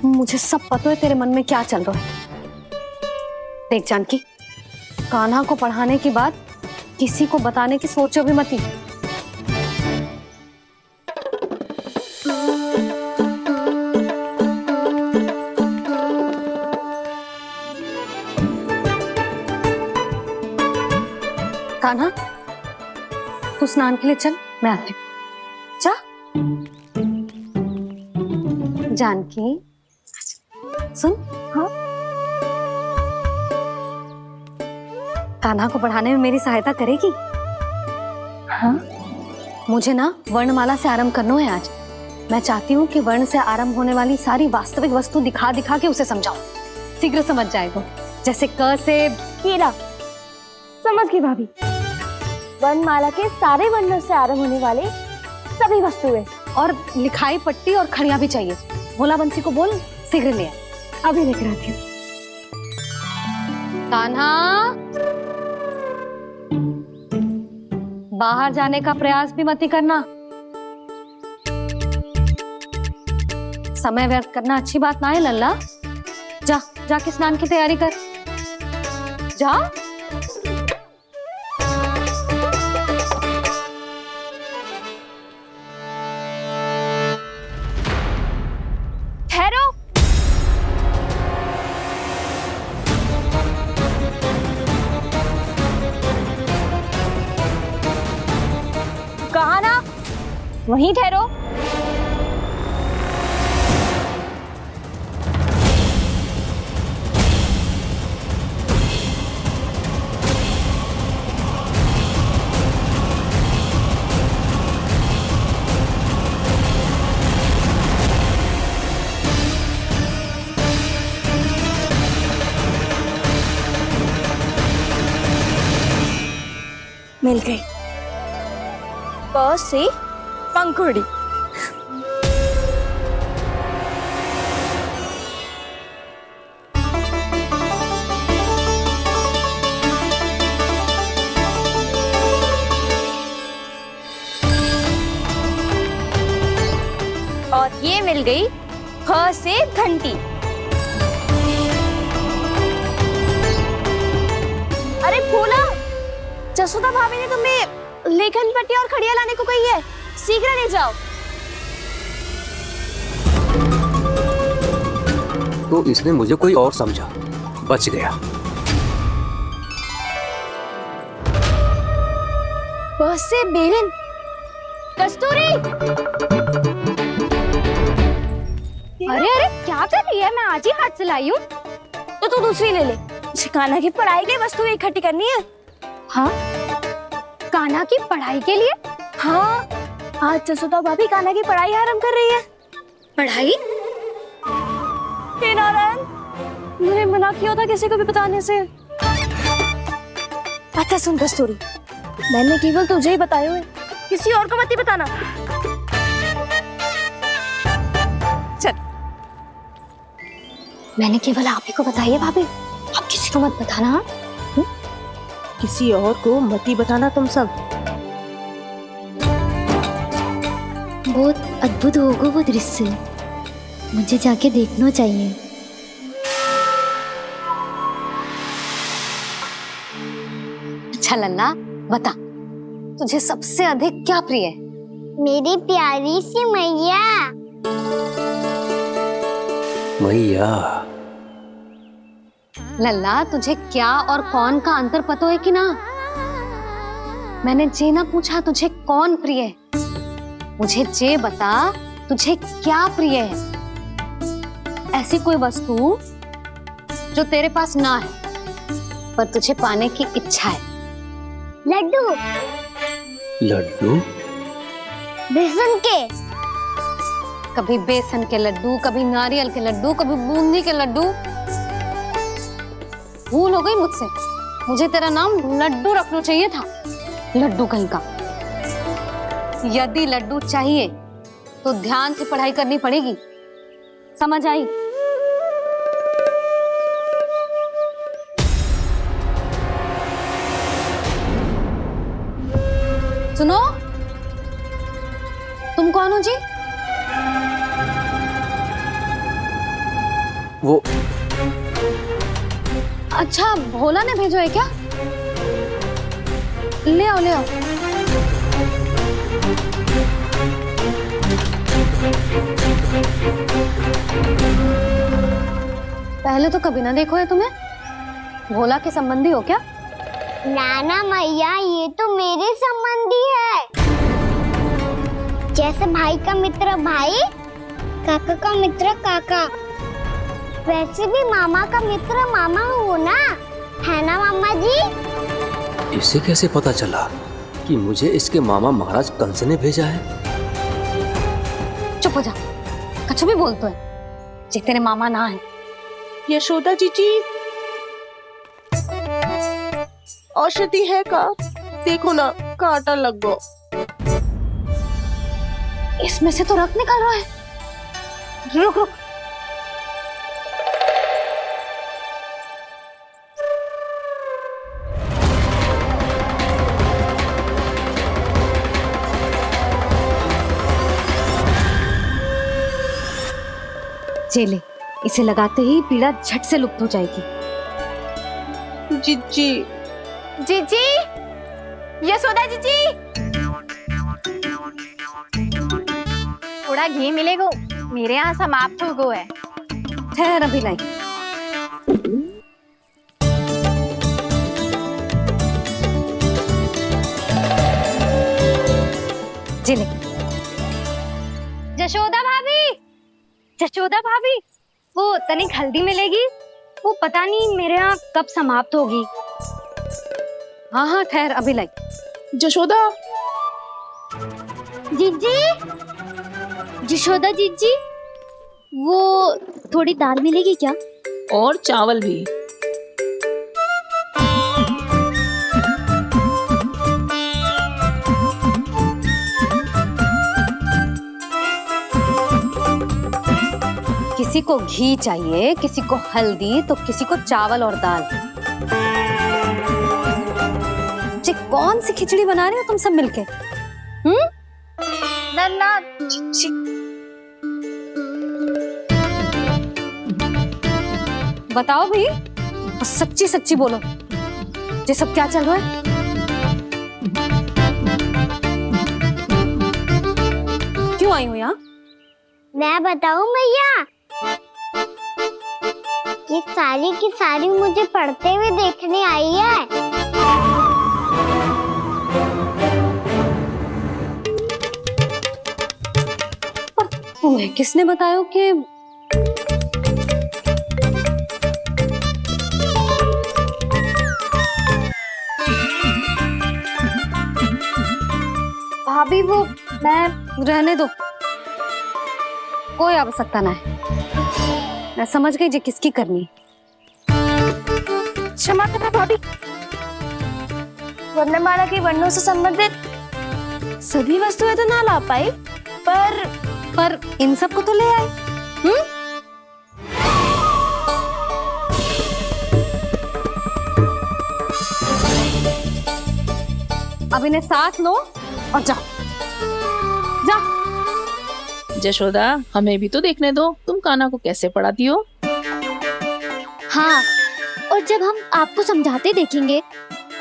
मुझे सब पता है तेरे मन में क्या चल रहा है। देख जानकी, कान्हा को पढ़ाने की बात किसी को बताने की सोचो भी मत ही। कान्हा, तू स्नान के लिए चल, मैं आती हूँ। जा। जानकी, सुन। हाँ? कान्हा को पढ़ाने में मेरी सहायता करेगी? हाँ? मुझे ना वर्णमाला से आरंभ करना है आज। मैं चाहती हूँ कि वर्ण से आरंभ होने वाली सारी वास्तविक वस्तु दिखा दिखा के उसे समझाऊं। शीघ्र समझ जाएगा। जैसे क से हीरा। समझ गई भाभी। वर्णमाला के सारे वर्णों से आरंभ होने वाले सभी वस्तुएं और लिखाई पट्टी और खड़िया भी चाहिए। भोला बंसी को बोल शीघ्र ले आ। अभी लेकर आती हूँ। कान्हा, बाहर जाने का प्रयास भी मत ही करना। समय व्यर्थ करना अच्छी बात ना है लल्ला। जा जाके स्नान की तैयारी कर। जा। ठहरो। कहा ना, वहीं ठहरो। मिल गई। प से पंखुड़ी। और ये मिल गई ख से घंटी। अरे भोला, जसोदा भाभी ने तुम्हें लेखन पट्टी और खड़िया लाने को कही है, शीघ्र ले जाओ। तो इसने मुझे कोई और समझा, बच गया। बस से बेरन। कस्तूरी। अरे अरे क्या कर रही है? मैं आज ही हाथ से लाई हूँ। तो तू दूसरी ले ले। कान्हा की पढ़ाई के लिए वस्तु इकट्ठी करनी है। हाँ, कान्हा की पढ़ाई के लिए? हाँ, आज जसोदा भाभी कान्हा की पढ़ाई आरंभ कर रही है। पढ़ाई? हे नारायण, मैंने मना किया था किसी को भी बताने से। अच्छा सुन कस्तूरी, मैंने केवल तुझे ही बताए हुए, किसी और को मत ही बताना। चल। मैंने केवल आप ही को बताई है भाभी, आप किसी को मत बताना। हाँ? किसी और को मत ही बताना तुम सब। बहुत अद्भुत होगा वो दृश्य, मुझे जाके देखना चाहिए। अच्छा लल्ला, बता तुझे सबसे अधिक क्या प्रिय है? मेरी प्यारी सी मैया। मैया। लल्ला, तुझे क्या और कौन का अंतर पता है कि ना? मैंने जे ना पूछा तुझे कौन प्रिय है, मुझे जे बता तुझे क्या प्रिय है। ऐसी कोई वस्तु जो तेरे पास ना है पर तुझे पाने की इच्छा है। लड्डू। लड्डू? बेसन के। कभी बेसन के लड्डू, कभी नारियल के लड्डू, कभी बूंदी के लड्डू। भूल हो गई मुझसे, मुझे तेरा नाम लड्डू रखना चाहिए था। लड्डू कहीं का। यदि लड्डू चाहिए तो ध्यान से पढ़ाई करनी पड़ेगी, समझ आई? सुनो, तुम कौन हो जी? वो अच्छा, भोला ने भेजो है क्या? ले आओ ले आओ। पहले तो कभी ना देखो है तुम्हें। भोला के संबंधी हो क्या? नाना मैया, ये तो मेरे संबंधी है। जैसे भाई का मित्र भाई, काका का मित्र काका, वैसे भी मामा का मित्र मामा हो ना, है ना मामा जी? इसे कैसे पता चला कि मुझे इसके मामा महाराज कंस ने भेजा है? चुप हो जा, कछु भी बोलते है जे तेरे मामा ना है। यशोदा जीजी, औषधि है का? देखो ना, कांटा लग गो। इसमें से तो रक्त निकल रहा है। रुक रुक, चले, इसे लगाते ही पीड़ा झट से लुप्त हो जाएगी। जीजी, जीजी, यशोदा जीजी, थोड़ा घी मिलेगा, मेरे यहाँ समाप्त हो गया है। ठहर अभी लाई। जिले, जशोदा भाभी, जशोदा भाभी, वो तनिक हल्दी मिलेगी? वो पता नहीं मेरे यहाँ कब समाप्त होगी। हाँ हाँ ठहर अभी लाई। जशोदा, जीजी, जशोदा जीजी, वो थोड़ी दाल मिलेगी क्या? और चावल भी। किसी को घी चाहिए, किसी को हल्दी, तो किसी को चावल और दाल। जी कौन सी खिचड़ी बना रहे हो तुम सब मिलके? नन्ना, बताओ भाई, सच्ची सच्ची बोलो, ये सब क्या चल रहा है? क्यों आई हो यहाँ? मैं बताऊं भैया, ये सारी की सारी मुझे पढ़ते हुए देखने आई है। पर तुम्हें किसने बताया कि भाभी? वो मैं रहने दो, कोई आवश्यकता ना है। मैं समझ गई जी किसकी करनी। क्षमा करना भाभी, वर्णमाला के वर्णों से संबंधित सभी वस्तुएं तो ना ला पाई, पर इन सब को तो ले आए। अब इन्हें साथ लो और जाओ। जा। जशोदा, हमें भी तो देखने दो, तुम कान्हा को कैसे पढ़ाती हो। हाँ, और जब हम आपको समझाते देखेंगे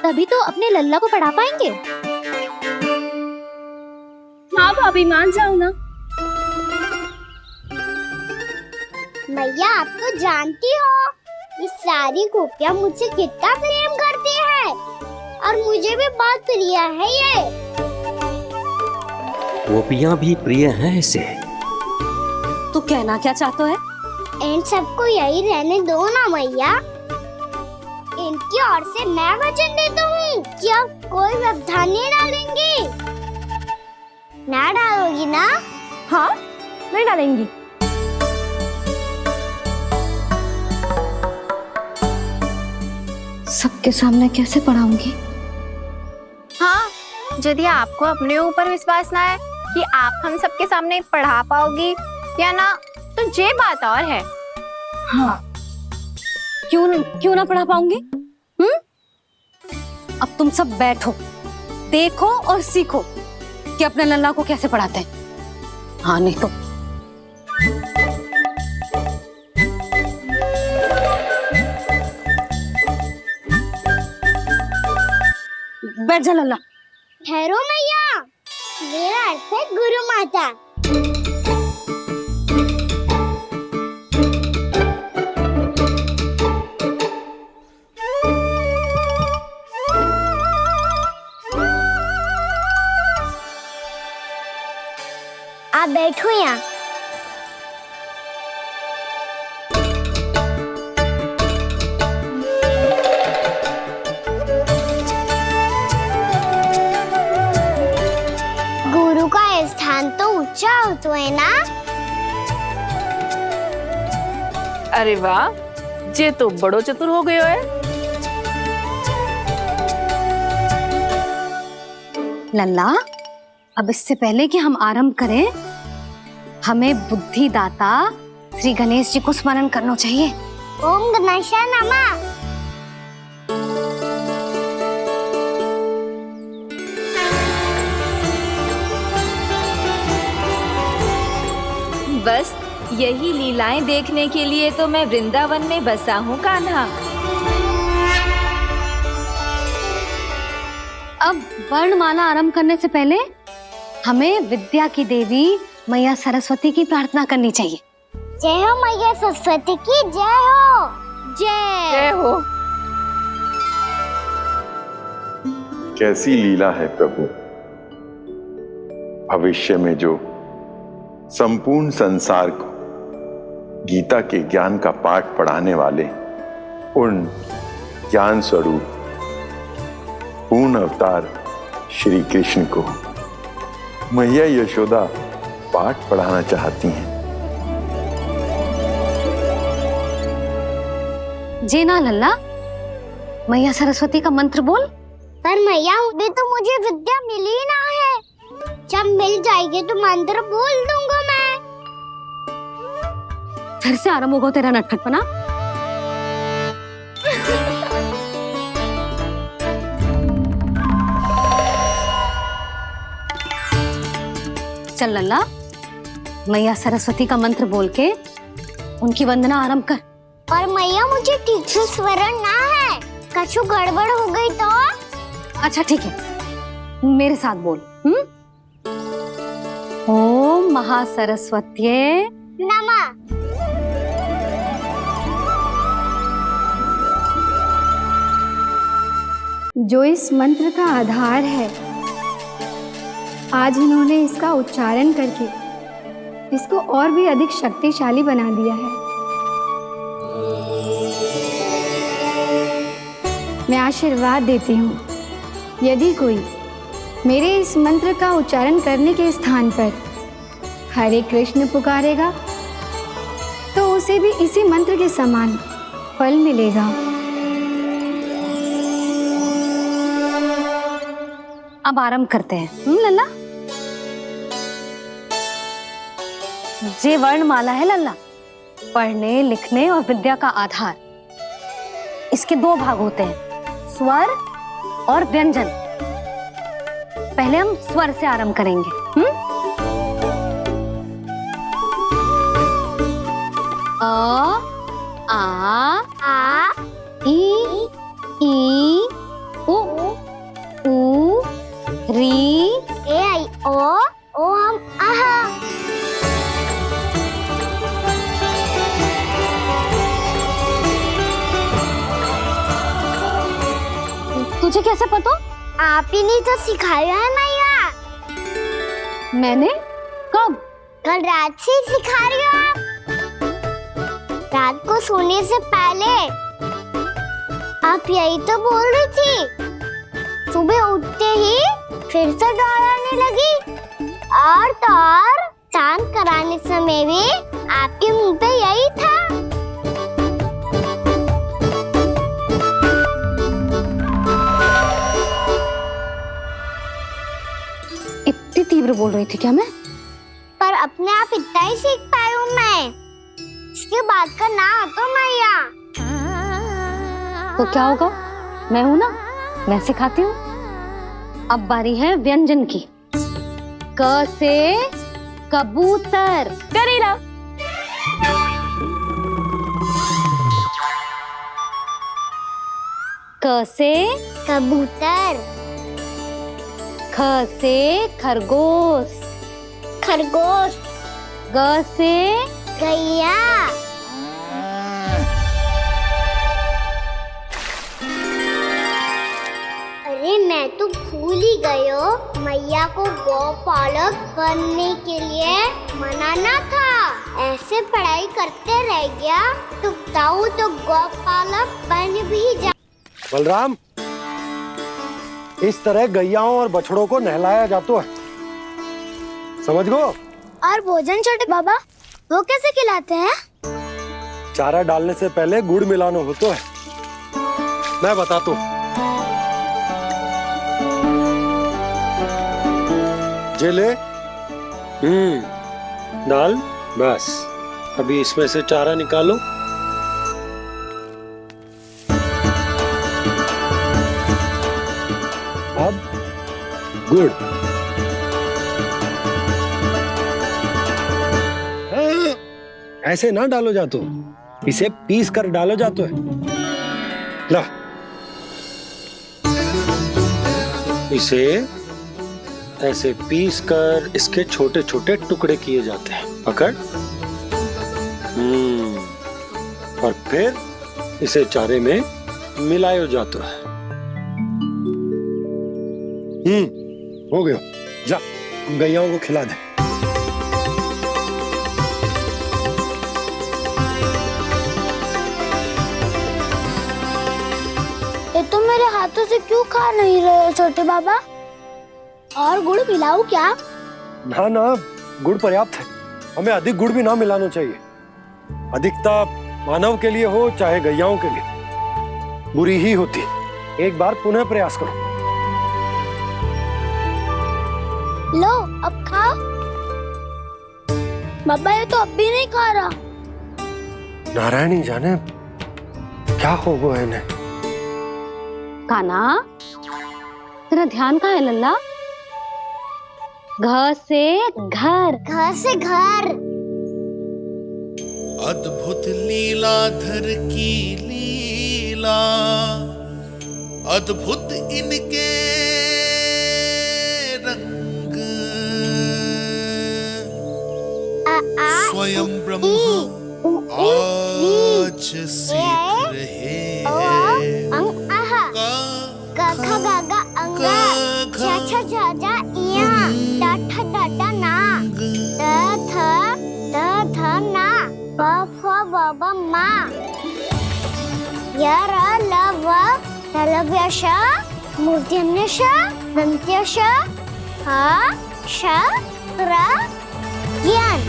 तभी तो अपने लल्ला को पढ़ा पाएंगे। हाँ भाभी, मान जाओ ना। मैया, आप तो जानती हो ये सारी गोपियां मुझसे कितना प्रेम करती है, और मुझे भी बहुत प्रिय है ये। गोपियां भी प्रिय हैं इसे। तू कहना क्या चाहता है? इन सबको यही रहने दो ना मैया। इनकी ओर से मैं वचन देता हूँ कि अब कोई व्यवधान नहीं डालेंगी। ना डालोगी ना? हाँ, नहीं डालेंगी। सबके सामने कैसे पढ़ाऊंगी? हाँ, यदि आपको अपने ऊपर विश्वास ना है कि आप हम सबके सामने पढ़ा पाओगी या ना, तो ये बात और है। हाँ, क्यों ना पढ़ा पाऊंगी? अब तुम सब बैठो, देखो और सीखो कि अपने लल्ला को कैसे पढ़ाते हैं। हाँ, नहीं तो बैठ जा लल्ला। ठहरो मैया, मेरा अर्थ है गुरु माता। आप बैठो यहाँ। गुरु का स्थान तो ऊंचा होता है ना? अरे वाह, जे तो बड़ो चतुर हो गयो है। लल्ला, अब इससे पहले कि हम आरंभ करें, हमें बुद्धिदाता श्री गणेश जी को स्मरण करना चाहिए। ओम गणेशाय नमः। बस यही लीलाएं देखने के लिए तो मैं वृंदावन में बसा हूँ कान्हा। अब वर्णमाला आरंभ करने से पहले हमें विद्या की देवी मैया सरस्वती की प्रार्थना करनी चाहिए। जय हो मैया सरस्वती की जय हो। जय हो। कैसी लीला है प्रभु। भविष्य में जो संपूर्ण संसार को गीता के ज्ञान का पाठ पढ़ाने वाले उन ज्ञान स्वरूप पूर्ण अवतार श्री कृष्ण को मैया यशोदा पाठ पढ़ाना चाहती हैं। जेना लल्ला, मैया सरस्वती का मंत्र बोल। पर मैया अभी तो मुझे विद्या मिली ना है। जब मिल जाएगी तो मंत्र बोल दूंगा मैं। फिर से आरंभ होगा तेरा नटखटपना। चल लल्ला, मैया सरस्वती का मंत्र बोल के उनकी वंदना आरंभ कर। पर मैया मुझे ठीक से स्मरण ना है, कछु गड़बड़ हो गई तो? अच्छा ठीक है, मेरे साथ बोल। ओम महासरस्वत्ये नमः। जो इस मंत्र का आधार है, आज इन्होंने इसका उच्चारण करके इसको और भी अधिक शक्तिशाली बना दिया है। मैं आशीर्वाद देती हूँ, यदि कोई मेरे इस मंत्र का उच्चारण करने के स्थान पर हरे कृष्ण पुकारेगा तो उसे भी इसी मंत्र के समान फल मिलेगा। अब आरंभ करते हैं। लल्ला, जे वर्णमाला है लल्ला, पढ़ने लिखने और विद्या का आधार। इसके दो भाग होते हैं, स्वर और व्यंजन। पहले हम स्वर से आरंभ करेंगे। अ, आ, ई, उ, री, ए आई ओ हम आहा। तुझे कैसे पता? आप ही ने तो सिखाया है मैया। मैंने? कब? कल रात से सिखा रही हो आप। रात को सोने से पहले आप यही तो बोल रही थी। सुबह उठते ही फिर से दोहराने लगी, और तो और स्नान कराने समय भी आपके मुंह पे यही था। इतनी तीव्र बोल रही थी क्या मैं? पर अपने आप इतना ही सीख पाई हूँ मैं। इसके बाद का ना तो मैया। तो क्या होगा? मैं हूं ना, मैं सिखाती हूँ। अब बारी है व्यंजन की। क से कबूतर। करेला। क से कबूतर। ख से खरगोश। खरगोश। ग से गैया। अरे मैं तो भूल ही गई हो, मैया को गौपालक बनने के लिए मनाना था। ऐसे पढ़ाई करते रह गया तो बताऊं तो गौपालक बन भी जा। बलराम, इस तरह गैयाओं और बछड़ों को नहलाया जाता है, समझ गो? और भोजन छोटे बाबा, वो कैसे खिलाते हैं? चारा डालने से पहले गुड़ मिलाना होता है। मैं बताता हूँ। जे ले, दाल बस। अभी इसमें से चारा निकालो। अब गुड़। हाँ, ऐसे ना डालो जातो, इसे पीस कर डालो जातो है। ला, इसे ऐसे पीस कर इसके छोटे छोटे टुकड़े किए जाते हैं। पकड़। और फिर इसे चारे में मिलायो जाता है। हो गया। जा गैयाओं को खिला दे। ये तुम मेरे हाथों से क्यों खा नहीं रहे हो छोटे बाबा? और गुड़ मिलाऊं क्या? ना ना, गुड़ पर्याप्त है। हमें अधिक गुड़ भी ना मिलाना चाहिए। अधिकता मानव के लिए हो चाहे गैयाओं के लिए बुरी ही होती। एक बार पुनः प्रयास करो। लो अब खाओ। बाबा ये तो अब भी नहीं खा रहा। नारायणी जाने क्या हो गया इन्हें। काना, तेरा ध्यान कहाँ है लल्ला? घर से घर, घर से घर। अद्भुत लीलाधर की लीला, अद्भुत इनके रंग, स्वयं ब्रह्मा आज सीख रहे हैं। गा गा गा अंगा, छा छा छा छा इया, टा ठा टा टा ना, थ ना, प फ ब ब मा, य र ल व तलव्य श, मूर्धन्य श, दन्त्य श, ह श र ज्ञान।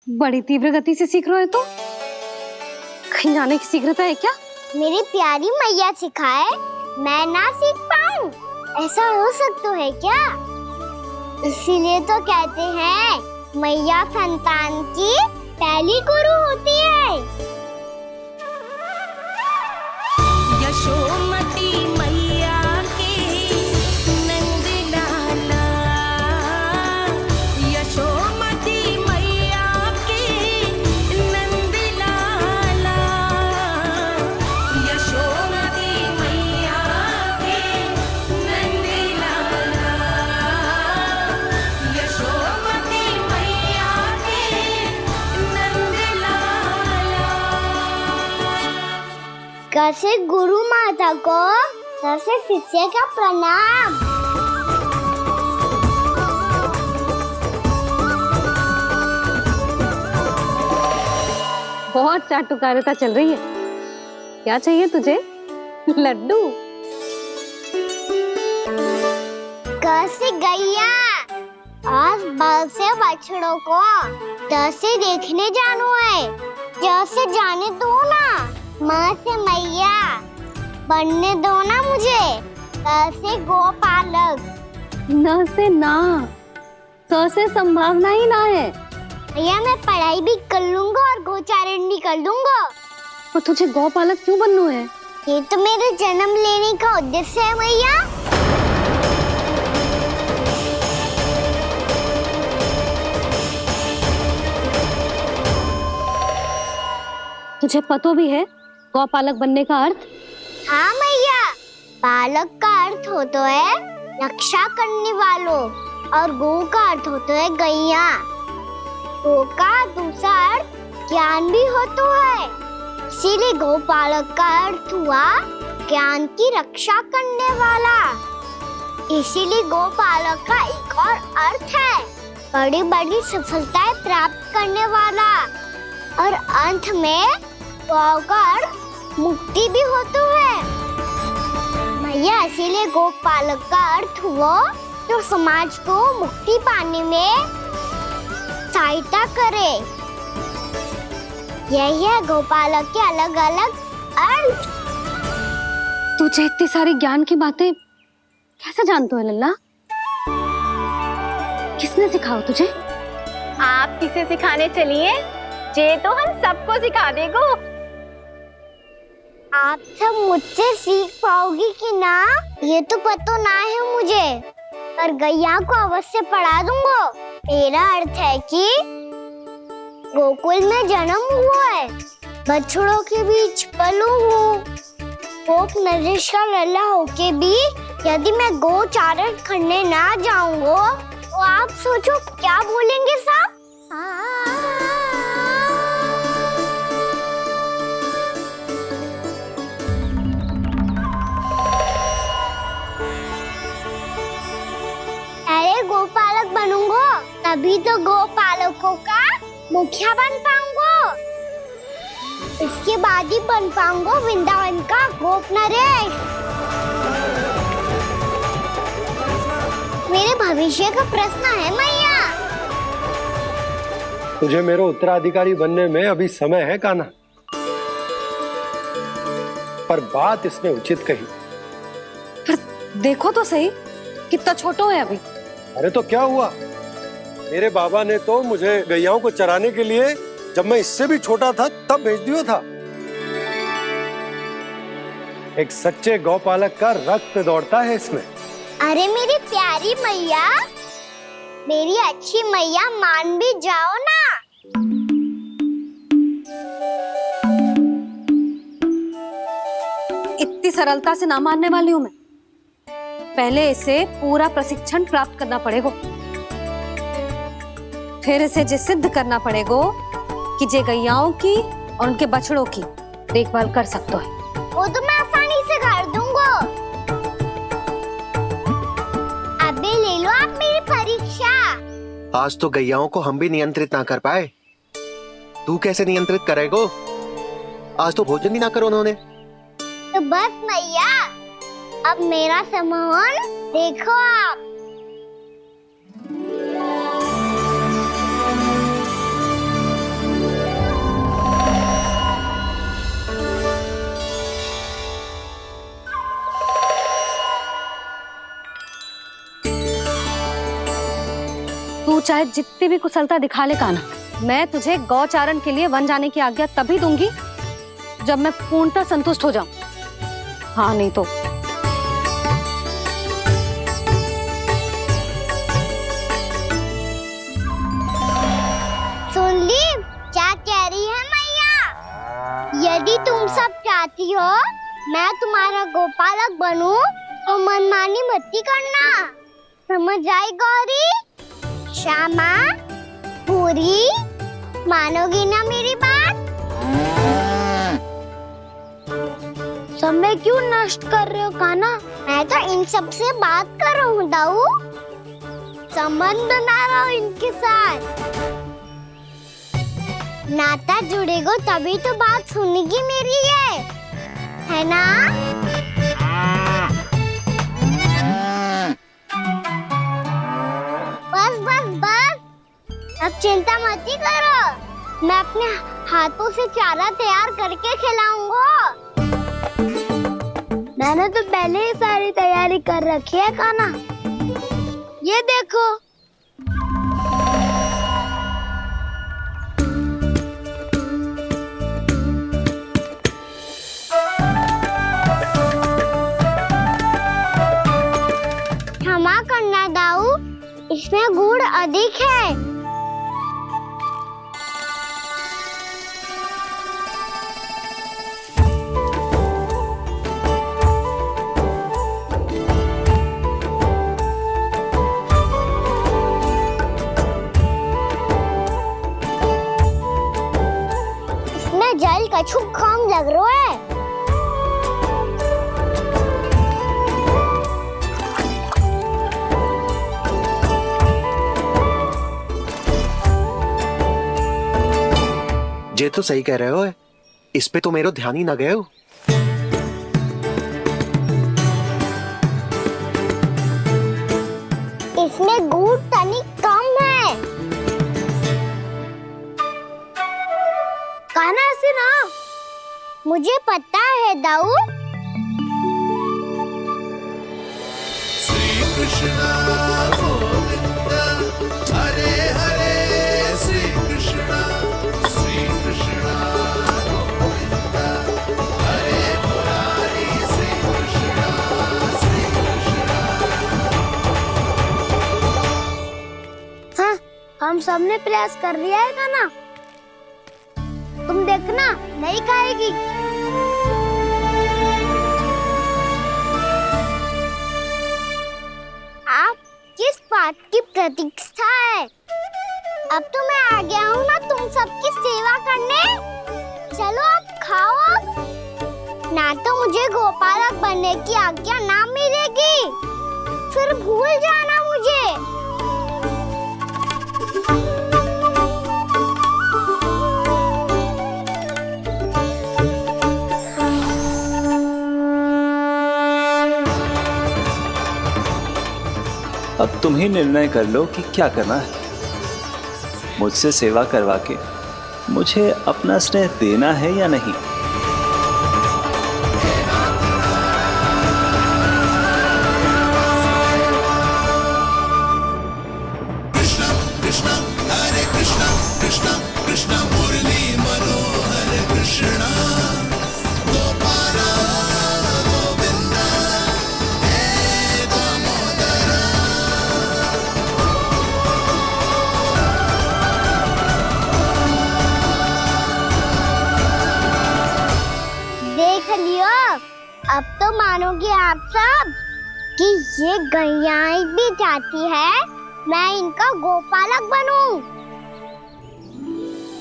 बड़ी तीव्र गति से सीख रहे हो तो कहीं जाने की शीघ्रता है क्या? मेरी प्यारी मैया सिखाए, मैं ना सीख पाऊं, ऐसा हो सकता है क्या? इसीलिए तो कहते हैं मैया संतान की पहली गुरु होती है। यशोमती मैया की नंद लाला, यशोमती मैया की नंद लाला, यशोमती मैया की नंद लाला, यशोमती मैया की नंद लाला। कैसे गुरु माता को, कैसे शिष्य का प्रणाम। बहुत चाटुकारिता चल रही है। क्या चाहिए तुझे? लड्डू? कैसे गैया आज बल से बछड़ों को कैसे देखने जानो है, जैसे जाने दो ना, माँ से मैया बनने दो ना मुझे, कैसे गोपालक। न से ना, स से संभावना ही ना है। भैया मैं पढ़ाई भी कर लूंगा और गोचारण भी कर लूंगा। और तुझे गौपालक क्यों बनना है? ये तो मेरे जन्म लेने का उद्देश्य है भैया। तुझे पतो भी है गौपालक बनने का अर्थ? हाँ मैया, पालक का अर्थ होता है रक्षा करने वालों और गौ का अर्थ होता है गैया। गौ का दूसरा अर्थ ज्ञान भी होता है, इसीलिए गौपालक का अर्थ हुआ ज्ञान की रक्षा करने वाला। इसीलिए गौपालक का एक और अर्थ है बड़ी बड़ी सफलताएं प्राप्त करने वाला, और अंत में गौ का अर्थ मुक्ति भी होता है। भैया इसीलिए गोपालक का अर्थ हुआ जो समाज को मुक्ति पाने में सहायता करे। यही है गोपालक के अलग अलग अर्थ। तुझे इतनी सारी ज्ञान की बातें कैसे जानते हो लल्ला? किसने सिखाओ तुझे? आप किसे सिखाने चलिए, जे तो हम सबको सिखा देगो। आप सब मुझसे सीख पाओगी कि ना ये तो पता ना है मुझे, पर गैया को अवश्य पढ़ा दूंगा। मेरा अर्थ है कि गोकुल में जन्म हुआ है, बछड़ों के बीच पलू हूँ। गोप नरेश का लल्ला होके भी यदि मैं गोचारण करने ना जाऊंगा तो आप सोचो क्या बोलेंगे साहब? अरे गोपालक बनूंगा तभी तो गोपालकों का मुखिया बन पाऊंगा। इसके बाद ही बन पाऊंगा वृंदावन का गोप नरेश। मेरे भविष्य का प्रश्न है मैया। तुझे मेरे उत्तराधिकारी बनने में अभी समय है कान्हा, पर बात इसने उचित कही। पर देखो तो सही, कितना छोटो है अभी। अरे तो क्या हुआ, मेरे बाबा ने तो मुझे गैयाओं को चराने के लिए जब मैं इससे भी छोटा था तब भेज दिया था। एक सच्चे गौपालक का रक्त दौड़ता है इसमें। अरे मेरी प्यारी मैया, मेरी अच्छी मैया, मान भी जाओ ना। इतनी सरलता से ना मानने वाली हूं मैं। पहले इसे पूरा प्रशिक्षण प्राप्त करना पड़ेगा, फिर इसे जे सिद्ध करना पड़ेगा कि जे गैयाओं की और उनके बछड़ों की देखभाल कर सकते है। वो तो मैं आसानी से कर दूंगा। अबे ले लो आप मेरी परीक्षा। आज तो गैयाओं को हम भी नियंत्रित ना कर पाए, तू कैसे नियंत्रित करेगो? आज तो भोजन भी ना करो उन्होंने। तो बस मैया, अब मेरा सम्मान देखो आप। तू चाहे जितनी भी कुशलता दिखा ले कान्हा, मैं तुझे गौचारण के लिए वन जाने की आज्ञा तभी दूंगी जब मैं पूर्णतः संतुष्ट हो जाऊं। हाँ नहीं तो सुन ली क्या कह रही है मैया? यदि तुम सब चाहती हो मैं तुम्हारा गोपालक बनूं तो मनमानी मत करना, समझ आई गौरी? श्यामा, पूरी, मानोगी ना मेरी बात? समय क्यों नष्ट कर रहे हो कान्हा? मैं तो इन सब से बात कर रहा हूँ दाऊ, संबंध बना रहा हूँ इनके साथ। नाता जुड़ेगा तभी तो बात सुनेगी मेरी, ये है ना? बस बस बस, अब चिंता मत ही करो, मैं अपने हाथों से चारा तैयार करके खिलाऊंगा। मैंने तो पहले ही सारी तैयारी कर रखी है कान्हा, ये देखो। क्षमा करना दाऊ, इसमें गुड़ अधिक है। इसमें जल कछु कम लग रहा है। ये तो सही कह रहे हो, इस पे तो मेरा ध्यान ही ना गए हो। इसमें गुड़ तनिक कम है। कान्हा जाऊं? श्री कृष्ण गोविंद हरे हरे श्री कृष्ण गोविंद हरे मुरारी श्री कृष्ण हाँ, हम सबने प्रयास कर लिया है खाना। तुम देखना नहीं खाएगी। आप किस बात की प्रतीक्षा है? अब तो मैं आ गया हूँ ना तुम सबकी सेवा करने। चलो अब खाओ अब। ना तो मुझे गोपालक बनने की आज्ञा ना मिलेगी, फिर भूल जाना मुझे। अब तुम ही निर्णय कर लो कि क्या करना है। मुझसे सेवा करवा के मुझे अपना स्नेह देना है या नहीं। कृष्ण कृष्ण हरे कृष्ण कृष्ण कृष्ण मुरली मनोहर कृष्ण गोपाल गोविंद हे दामोदर। देख लियो, अब तो मानोगे आप सब कि ये गैयाएं भी चाहती है मैं इनका गोपालक बनूं।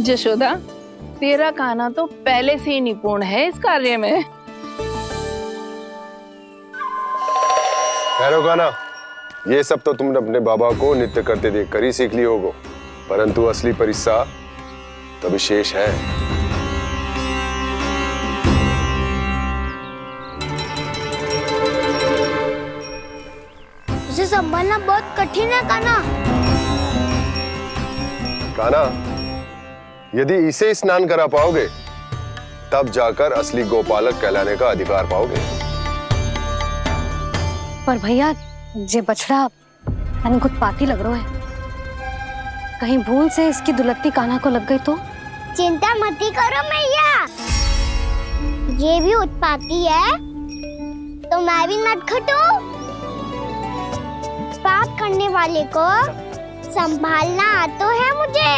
जशोदा, तेरा कान्हा तो पहले से ही निपुण है इस कार्य में। ठहरो कान्हा, ये सब तो तुमने अपने बाबा को नृत्य करते देखकर ही सीख ली होगो, परंतु असली परिस्सा तो विशेष है। उसे संभालना बहुत कठिन है कान्हा। कान्हा, यदि इसे स्नान करा पाओगे तब जाकर असली गोपालक कहलाने का अधिकार पाओगे। पर भैया, ये बछड़ा तनिक उत्पाती लग रहा है। कहीं भूल से इसकी दुलत्ती कान्हा को लग गई तो? चिंता मत करो मैया, ये भी उत्पाती है तो मैं भी नटखटू। पाप करने वाले को संभालना आता है मुझे।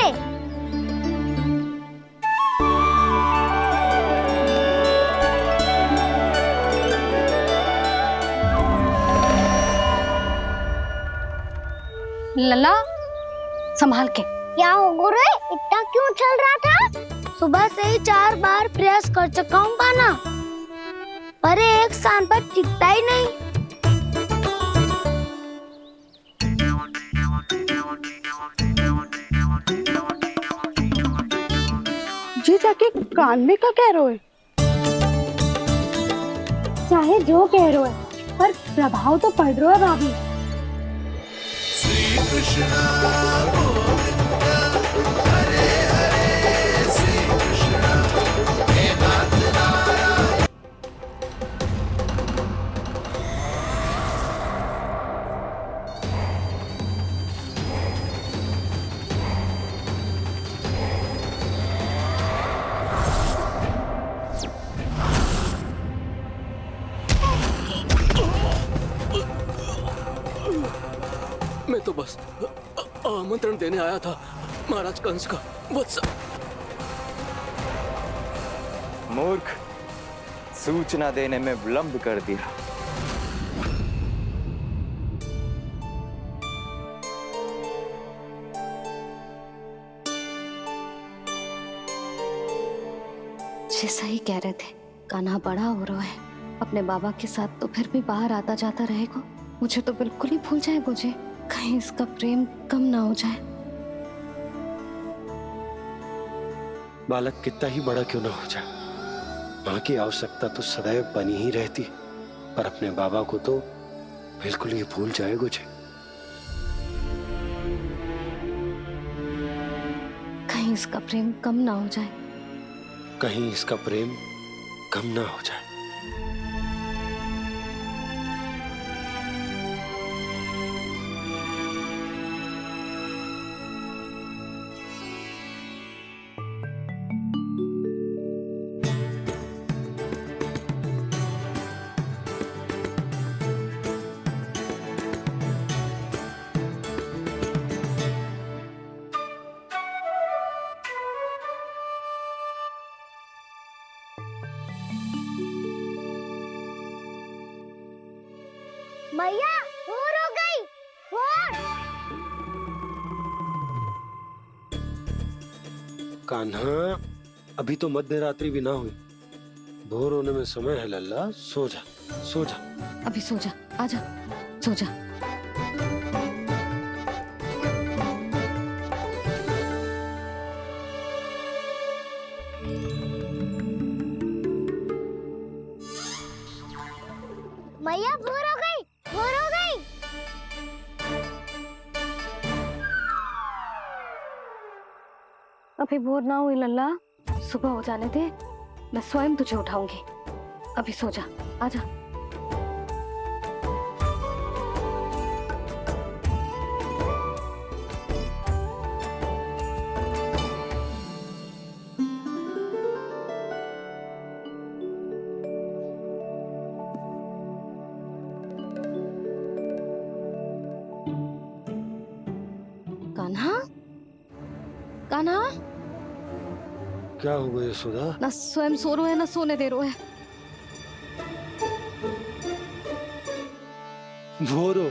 लला, संभाल के। क्या हो गुरु, इतना क्यों चल रहा था? सुबह से ही 4 बार प्रयास कर चुका हूँ कान्हा, पर एक स्थान पर टिकता ही नहीं। जी जाके कान में क्या कह रहे हो? चाहे जो कह रहे हो, पर प्रभाव तो पड़ रहा है भाभी। श्री कृष्ण गोविंद हरे हरे श्री कृष्ण हे नाथ नारायण। मैं तो बस आमंत्रण देने आया था महाराज कंस का वत्स। मूर्ख, सूचना देने में विलंब कर दिया। जी सही कह रहे थे, कान्हा बड़ा हो रहा है। अपने बाबा के साथ तो फिर भी बाहर आता जाता रहेगा। मुझे तो बिल्कुल ही भूल जाए मुझे, कहीं इसका प्रेम कम ना हो जाए। बालक कितना ही बड़ा क्यों ना हो जाए, माँ की आवश्यकता तो सदैव बनी ही रहती, पर अपने बाबा को तो बिल्कुल ही भूल जाए मुझे। कहीं इसका प्रेम कम ना हो जाए। कहीं इसका प्रेम कम ना हो जाए। मैया भोर हो गई। भोर। कान्हा, अभी तो मध्य रात्रि भी ना हुई, भोर होने में समय है। लल्ला सो जा, सो जा। अभी सो जा, आजा, सो जा। मैया भोर हो गई, भोर हो गई। अभी भोर ना हुई लल्ला, सुबह हो जाने दे, मैं स्वयं तुझे उठाऊंगी। अभी सो जा, आजा। कान्हा, कान्हा, क्या हो गया यशोदा? ना स्वयं सो रहे है ना सोने दे रहे है। भोर हो।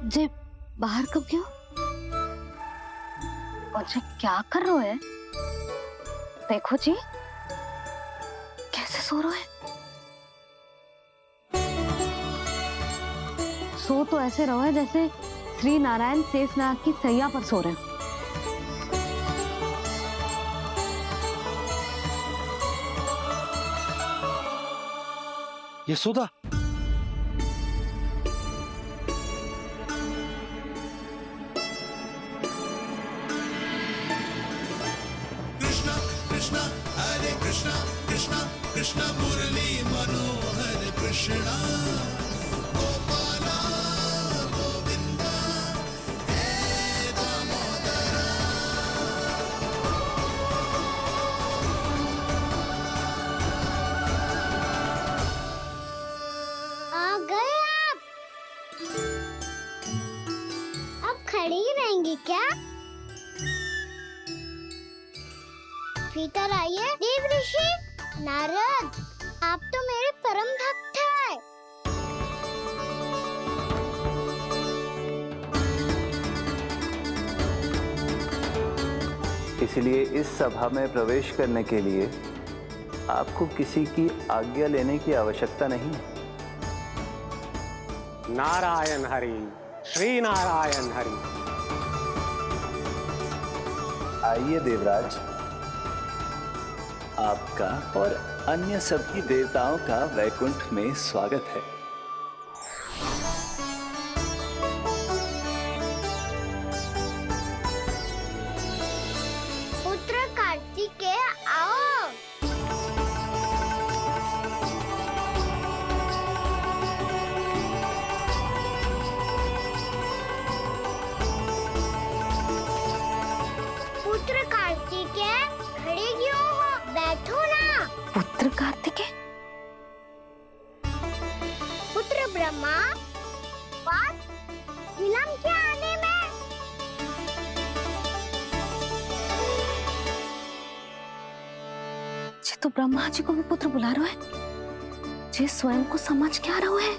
जे बाहर कब क्यों? और जे क्या कर रहे है? देखो जी, कैसे सो रहे हैं। सो तो ऐसे रहो है जैसे श्री नारायण शेषनाग की सैया पर सो रहे हैं। यशोदा, कृष्ण हरे कृष्ण कृष्ण कृष्ण मुरली मनोहर कृष्ण गोपाला गोविंद हे दामोदर। आ गए आप। अब खड़ी ही रहेंगी क्या? भीतर आइए। देव ऋषि नारद, आप तो मेरे परम भक्त हैं। इसलिए इस सभा में प्रवेश करने के लिए आपको किसी की आज्ञा लेने की आवश्यकता नहीं है। नारायण हरि, श्री नारायण हरि। आइए देवराज, आपका और अन्य सभी देवताओं का वैकुंठ में स्वागत है। पुत्र कार्तिकेय आओ। पुत्र कार्तिकेय खड़े क्यों हो? बैठो ना। पुत्र कार्तिकेय? पुत्र ब्रह्मा, बस विलंब क्या आने में? जे तो ब्रह्मा जी को भी पुत्र बुला रहे हैं, जे स्वयं को समझ क्या रहे है।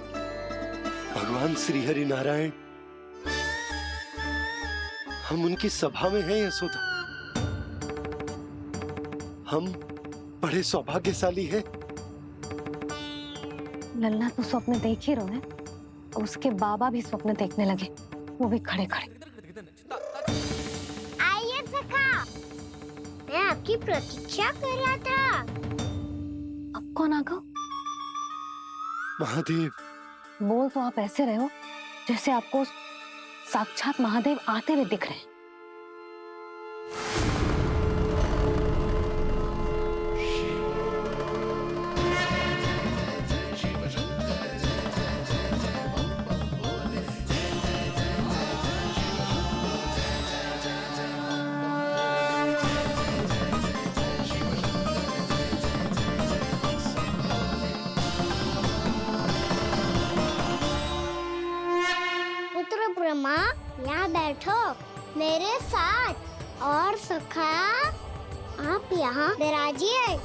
भगवान श्री हरि नारायण, हम उनकी सभा में हैं यशोदा। हम बड़े सौभाग्यशाली हैं। लल्ला तो स्वप्न देख ही रहे हैं, और उसके बाबा भी स्वप्न देखने लगे, वो भी खड़े खड़े। आइए सखा, मैं आपकी प्रतीक्षा कर रहा था। अब कौन आ गया? महादेव। बोल तो आप ऐसे रहे हो जैसे आपको साक्षात महादेव आते हुए दिख रहे हैं। माँ यहाँ बैठो मेरे साथ। और सखा आप यहाँ विराजिए।